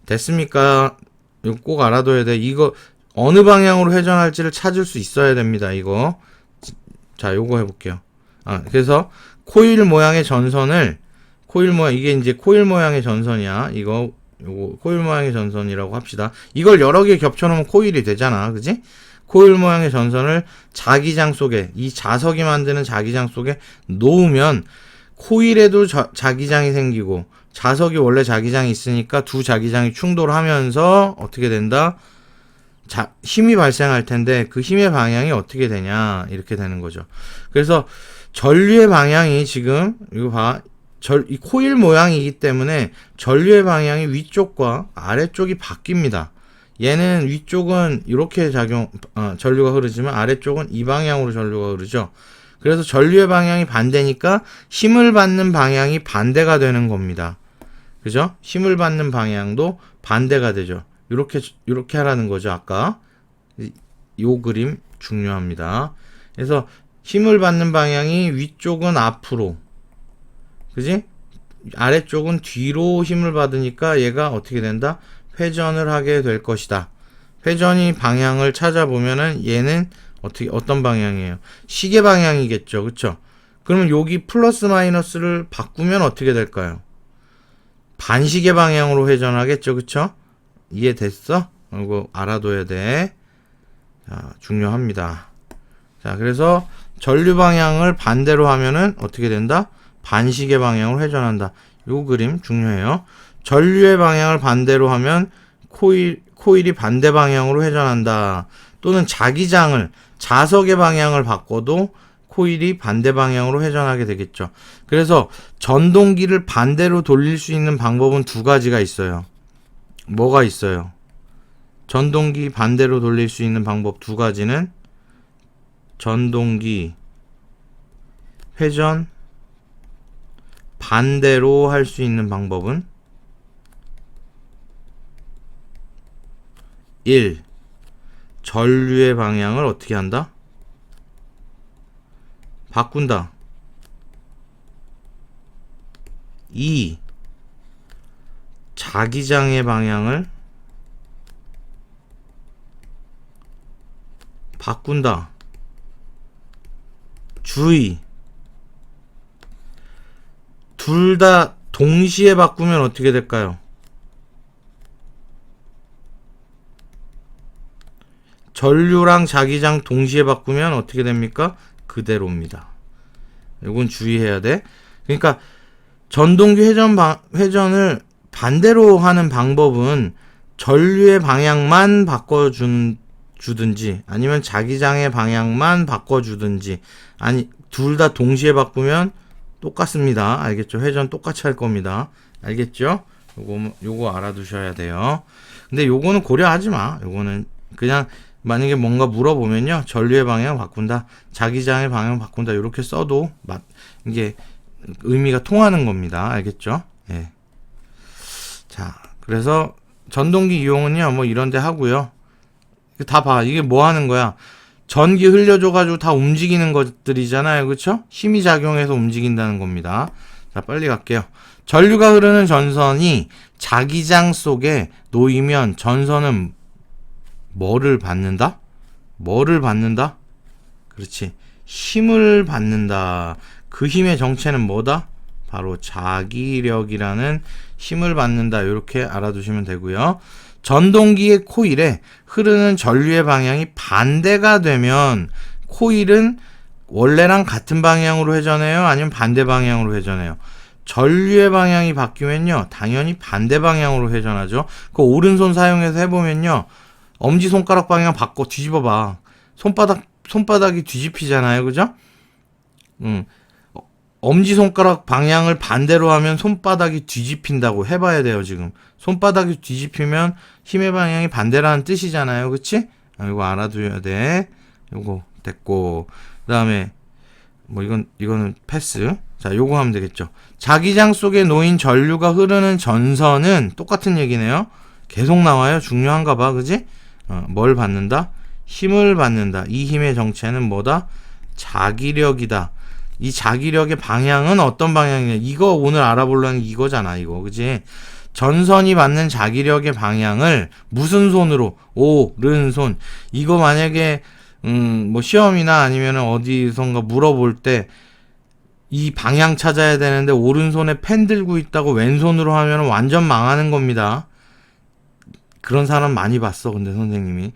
됐습니까? 이거 꼭 알아둬야 돼. 이거 어느 방향으로 회전할지를 찾을 수 있어야 됩니다. 이거. 자, 요거 해볼게요. 그래서 코일 모양의 전선을 이게 이제 코일 모양의 전선이야. 요거 코일 모양의 전선이라고 합시다. 이걸 여러 개 겹쳐놓으면 코일이 되잖아. 그지? 코일 모양의 전선을 자기장 속에, 이 자석이 만드는 자기장 속에 놓으면 코일에도 자기장이 생기고 자석이 원래 자기장이 있으니까 두 자기장이 충돌하면서 어떻게 된다? 힘이 발생할 텐데 그 힘의 방향이 어떻게 되냐 이렇게 되는 거죠. 그래서 전류의 방향이 지금 이거 봐. 이 코일 모양이기 때문에 전류의 방향이 위쪽과 아래쪽이 바뀝니다. 얘는 위쪽은 이렇게 전류가 흐르지만 아래쪽은 이 방향으로 전류가 흐르죠. 그래서 전류의 방향이 반대니까 힘을 받는 방향이 반대가 되는 겁니다. 그죠? 힘을 받는 방향도 반대가 되죠. 이렇게 하라는 거죠. 아까 요 그림 중요합니다. 그래서 힘을 받는 방향이 위쪽은 앞으로, 그지? 아래쪽은 뒤로 힘을 받으니까 얘가 어떻게 된다? 회전을 하게 될 것이다. 회전이 방향을 찾아보면은 얘는 어떤 방향이에요? 시계 방향이겠죠. 그쵸? 그러면 여기 플러스 마이너스를 바꾸면 어떻게 될까요? 반시계 방향으로 회전하겠죠. 그쵸? 이해됐어? 이거 알아둬야 돼. 자, 중요합니다. 자, 그래서 전류 방향을 반대로 하면은 어떻게 된다? 반시계 방향으로 회전한다. 요 그림 중요해요. 전류의 방향을 반대로 하면 코일이 반대 방향으로 회전한다. 또는 자석의 방향을 바꿔도 코일이 반대 방향으로 회전하게 되겠죠. 그래서 전동기를 반대로 돌릴 수 있는 방법은 두 가지가 있어요. 뭐가 있어요? 전동기 반대로 돌릴 수 있는 방법 두 가지는 전동기 회전 반대로 할 수 있는 방법은 1. 전류의 방향을 어떻게 한다? 바꾼다. 2. 자기장의 방향을 바꾼다. 주의. 둘 다 동시에 바꾸면 어떻게 될까요? 전류랑 자기장 동시에 바꾸면 어떻게 됩니까? 그대로입니다. 이건 주의해야 돼. 그러니까 전동기 회전을 반대로 하는 방법은 전류의 방향만 바꿔주든지 아니면 자기장의 방향만 바꿔주든지 아니 둘 다 동시에 바꾸면 똑같습니다. 알겠죠? 회전 똑같이 할 겁니다. 알겠죠? 요거 알아두셔야 돼요. 근데 요거는 고려하지 마. 요거는 그냥 만약에 뭔가 물어보면요. 전류의 방향을 바꾼다. 자기장의 방향을 바꾼다. 이렇게 써도 이게 의미가 통하는 겁니다. 알겠죠? 예. 자, 그래서 전동기 이용은요. 뭐 이런 데 하고요. 다 봐. 이게 뭐 하는 거야? 전기 흘려줘가지고 다 움직이는 것들이잖아요. 그쵸? 힘이 작용해서 움직인다는 겁니다. 자, 빨리 갈게요. 전류가 흐르는 전선이 자기장 속에 놓이면 전선은 뭐를 받는다? 뭐를 받는다? 그렇지. 힘을 받는다. 그 힘의 정체는 뭐다? 바로 자기력이라는 힘을 받는다. 이렇게 알아두시면 되고요. 전동기의 코일에 흐르는 전류의 방향이 반대가 되면 코일은 원래랑 같은 방향으로 회전해요? 아니면 반대 방향으로 회전해요? 전류의 방향이 바뀌면요, 당연히 반대 방향으로 회전하죠. 그 오른손 사용해서 해보면요, 엄지손가락 방향 바꿔 뒤집어봐. 손바닥이 뒤집히잖아요. 그죠? 엄지손가락 방향을 반대로 하면 손바닥이 뒤집힌다고 해봐야 돼요. 지금 손바닥이 뒤집히면 힘의 방향이 반대라는 뜻이잖아요. 그치? 이거 알아둬야 돼. 요거 됐고, 그 다음에 뭐 이거는 패스. 자, 요거 하면 되겠죠. 자기장 속에 놓인 전류가 흐르는 전선은 똑같은 얘기네요. 계속 나와요. 중요한가 봐. 그지? 뭘 받는다? 힘을 받는다. 이 힘의 정체는 뭐다? 자기력이다. 이 자기력의 방향은 어떤 방향이냐? 이거 오늘 알아보려는 이거잖아. 이거. 그지? 전선이 받는 자기력의 방향을 무슨 손으로? 오른손. 이거 만약에 뭐 시험이나 아니면 어디선가 물어볼 때 이 방향 찾아야 되는데 오른손에 펜 들고 있다고 왼손으로 하면 완전 망하는 겁니다. 그런 사람 많이 봤어. 근데 선생님이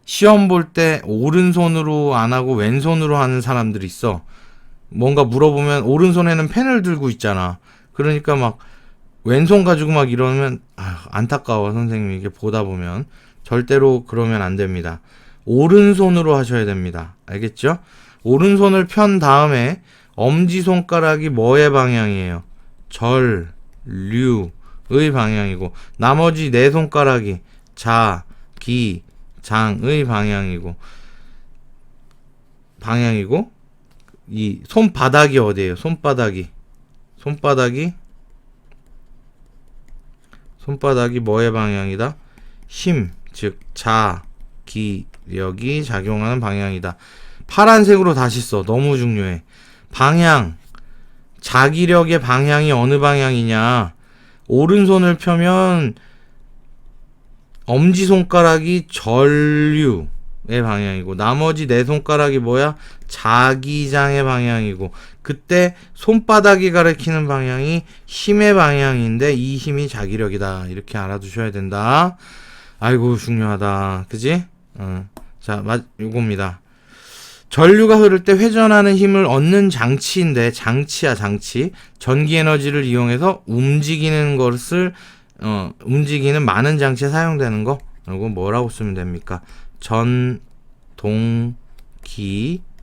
시험 볼 때 오른손으로 안 하고 왼손으로 하는 사람들이 있어. 뭔가 물어보면 오른손에는 펜을 들고 있잖아. 그러니까 막 왼손 가지고 막 이러면 안타까워. 선생님이 이게 보다 보면 절대로 그러면 안 됩니다. 오른손으로 하셔야 됩니다. 알겠죠? 오른손을 편 다음에 엄지손가락이 뭐의 방향이에요? 전류의 방향이고, 나머지 네 손가락이 자기장의 방향이고, 이 손바닥이 어디예요? 손바닥이 뭐의 방향이다? 힘, 즉 자기력이 작용하는 방향이다. 파란색으로 다시 써. 너무 중요해. 방향, 자기력의 방향이 어느 방향이냐? 오른손을 펴면 엄지손가락이 전류의 방향이고, 나머지 네 손가락이 뭐야? 자기장의 방향이고, 그때 손바닥이 가리키는 방향이 힘의 방향인데 이 힘이 자기력이다. 이렇게 알아두셔야 된다. 아이고 중요하다. 그지? 자, 요겁니다. 전류가 흐를 때 회전하는 힘을 얻는 장치인데, 장치야 장치. 전기 에너지를 이용해서 움직이는 것을 움직이는 많은 장치에 사용되는 거. 이거 뭐라고 쓰면 됩니까? 전동기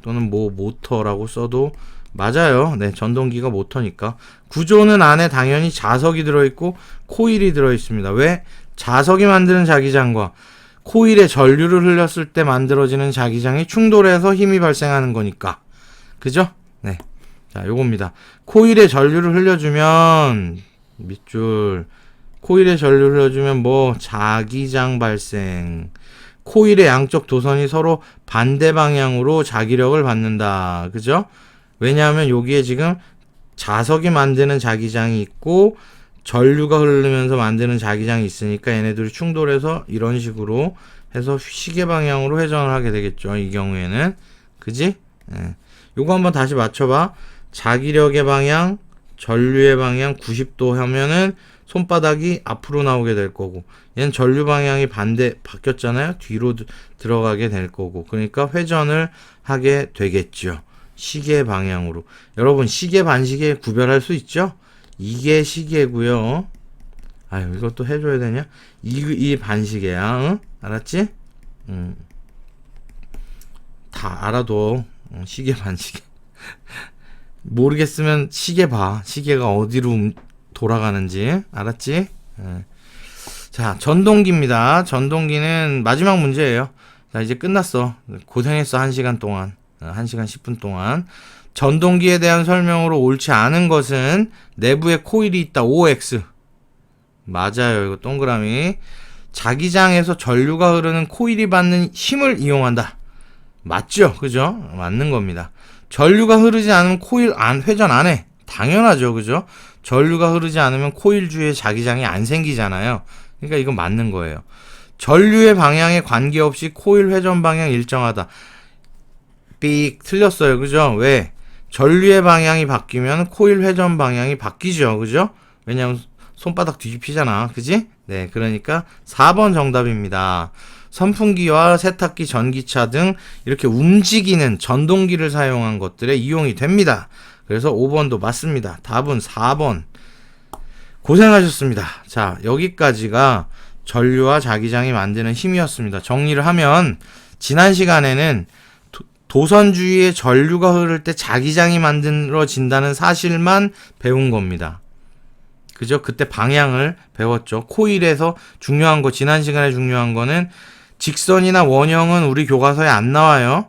또는 뭐 모터라고 써도 맞아요. 네, 전동기가 모터니까. 구조는 안에 당연히 자석이 들어있고 코일이 들어있습니다. 왜? 자석이 만드는 자기장과 코일에 전류를 흘렸을 때 만들어지는 자기장이 충돌해서 힘이 발생하는 거니까. 그죠? 네. 자, 요겁니다. 코일에 전류를 흘려주면, 밑줄. 코일에 전류를 흘려주면 뭐? 자기장 발생. 코일의 양쪽 도선이 서로 반대 방향으로 자기력을 받는다. 그죠? 왜냐하면 여기에 지금 자석이 만드는 자기장이 있고 전류가 흐르면서 만드는 자기장이 있으니까 얘네들이 충돌해서 이런 식으로 해서 시계 방향으로 회전을 하게 되겠죠. 이 경우에는. 그지? 예. 요거 한번 다시 맞춰봐. 자기력의 방향, 전류의 방향 90도 하면은 손바닥이 앞으로 나오게 될 거고, 얘는 전류 방향이 바뀌었잖아요. 뒤로 들어가게 될 거고, 그러니까 회전을 하게 되겠죠. 시계 방향으로. 여러분, 시계 반시계 구별할 수 있죠? 이게 시계고요. 아유, 이것도 해줘야 되냐? 이 반시계야. 응? 알았지? 다 알아둬. 시계 반시계. 모르겠으면 시계 봐. 시계가 어디로 돌아가는지. 알았지? 자, 전동기입니다. 전동기는 마지막 문제예요. 자, 이제 끝났어. 고생했어. 1시간 동안. 1시간 10분 동안. 전동기에 대한 설명으로 옳지 않은 것은 내부에 코일이 있다. OX. 맞아요. 이거 동그라미. 자기장에서 전류가 흐르는 코일이 받는 힘을 이용한다. 맞죠? 그죠? 맞는 겁니다. 전류가 흐르지 않으면 코일 회전 안 해. 당연하죠. 그죠? 전류가 흐르지 않으면 코일 주위에 자기장이 안 생기잖아요. 그러니까 이건 맞는 거예요. 전류의 방향에 관계없이 코일 회전 방향 일정하다. 삑 틀렸어요. 그죠? 왜? 전류의 방향이 바뀌면 코일 회전 방향이 바뀌죠. 그죠? 왜냐면 손바닥 뒤집히잖아. 그지? 네, 그러니까 4번 정답입니다. 선풍기와 세탁기, 전기차 등 이렇게 움직이는 전동기를 사용한 것들에 이용이 됩니다. 그래서 5번도 맞습니다. 답은 4번. 고생하셨습니다. 자, 여기까지가 전류와 자기장이 만드는 힘이었습니다. 정리를 하면 지난 시간에는 도선 주위에 전류가 흐를 때 자기장이 만들어진다는 사실만 배운 겁니다. 그죠? 그때 방향을 배웠죠. 코일에서 중요한 거, 지난 시간에 중요한 거는 직선이나 원형은 우리 교과서에 안 나와요.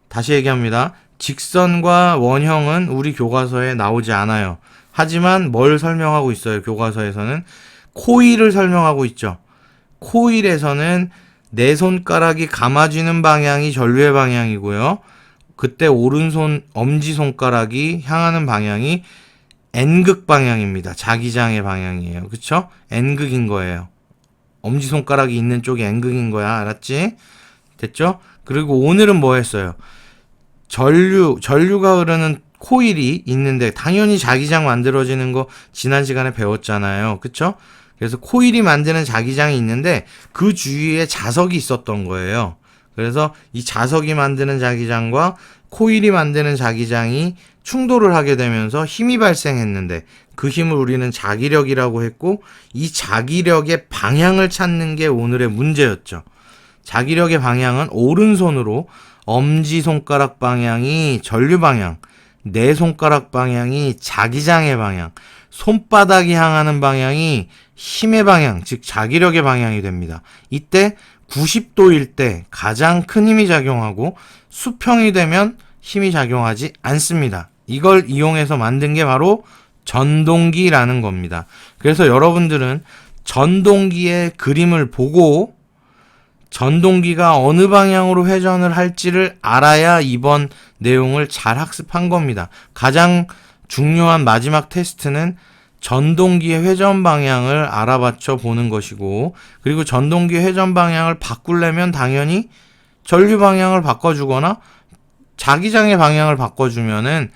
다시 얘기합니다. 직선과 원형은 우리 교과서에 나오지 않아요. 하지만 뭘 설명하고 있어요? 교과서에서는 코일을 설명하고 있죠. 코일에서는 내 손가락이 감아지는 방향이 전류의 방향이고요. 그때 오른손 엄지손가락이 향하는 방향이 N극 방향입니다. 자기장의 방향이에요. 그쵸? N극인 거예요. 엄지손가락이 있는 쪽이 N극인 거야. 알았지? 됐죠? 그리고 오늘은 뭐 했어요? 전류가 흐르는 코일이 있는데 당연히 자기장 만들어지는 거 지난 시간에 배웠잖아요. 그쵸? 그래서 코일이 만드는 자기장이 있는데 그 주위에 자석이 있었던 거예요. 그래서 이 자석이 만드는 자기장과 코일이 만드는 자기장이 충돌을 하게 되면서 힘이 발생했는데 그 힘을 우리는 자기력이라고 했고 이 자기력의 방향을 찾는 게 오늘의 문제였죠. 자기력의 방향은 오른손으로 엄지손가락 방향이 전류 방향, 내 손가락 방향이 자기장의 방향, 손바닥이 향하는 방향이 힘의 방향, 즉 자기력의 방향이 됩니다. 이때 90도일 때 가장 큰 힘이 작용하고 수평이 되면 힘이 작용하지 않습니다. 이걸 이용해서 만든 게 바로 전동기라는 겁니다. 그래서 여러분들은 전동기의 그림을 보고 전동기가 어느 방향으로 회전을 할지를 알아야 이번 내용을 잘 학습한 겁니다. 가장 중요한 마지막 테스트는 전동기의 회전 방향을 알아맞혀 보는 것이고, 그리고 전동기의 회전 방향을 바꾸려면 당연히 전류 방향을 바꿔주거나 자기장의 방향을 바꿔주면은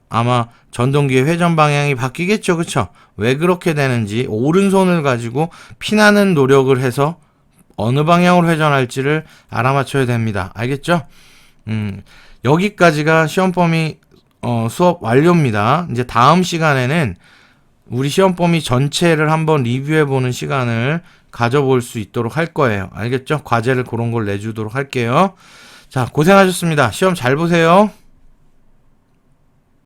아마 전동기의 회전 방향이 바뀌겠죠. 그쵸? 왜 그렇게 되는지 오른손을 가지고 피나는 노력을 해서 어느 방향으로 회전할지를 알아맞혀야 됩니다. 알겠죠? 여기까지가 시험 범위 수업 완료입니다. 이제 다음 시간에는 우리 시험 범위 전체를 한번 리뷰해보는 시간을 가져볼 수 있도록 할 거예요. 알겠죠? 과제를 그런 걸 내주도록 할게요. 자, 고생하셨습니다. 시험 잘 보세요.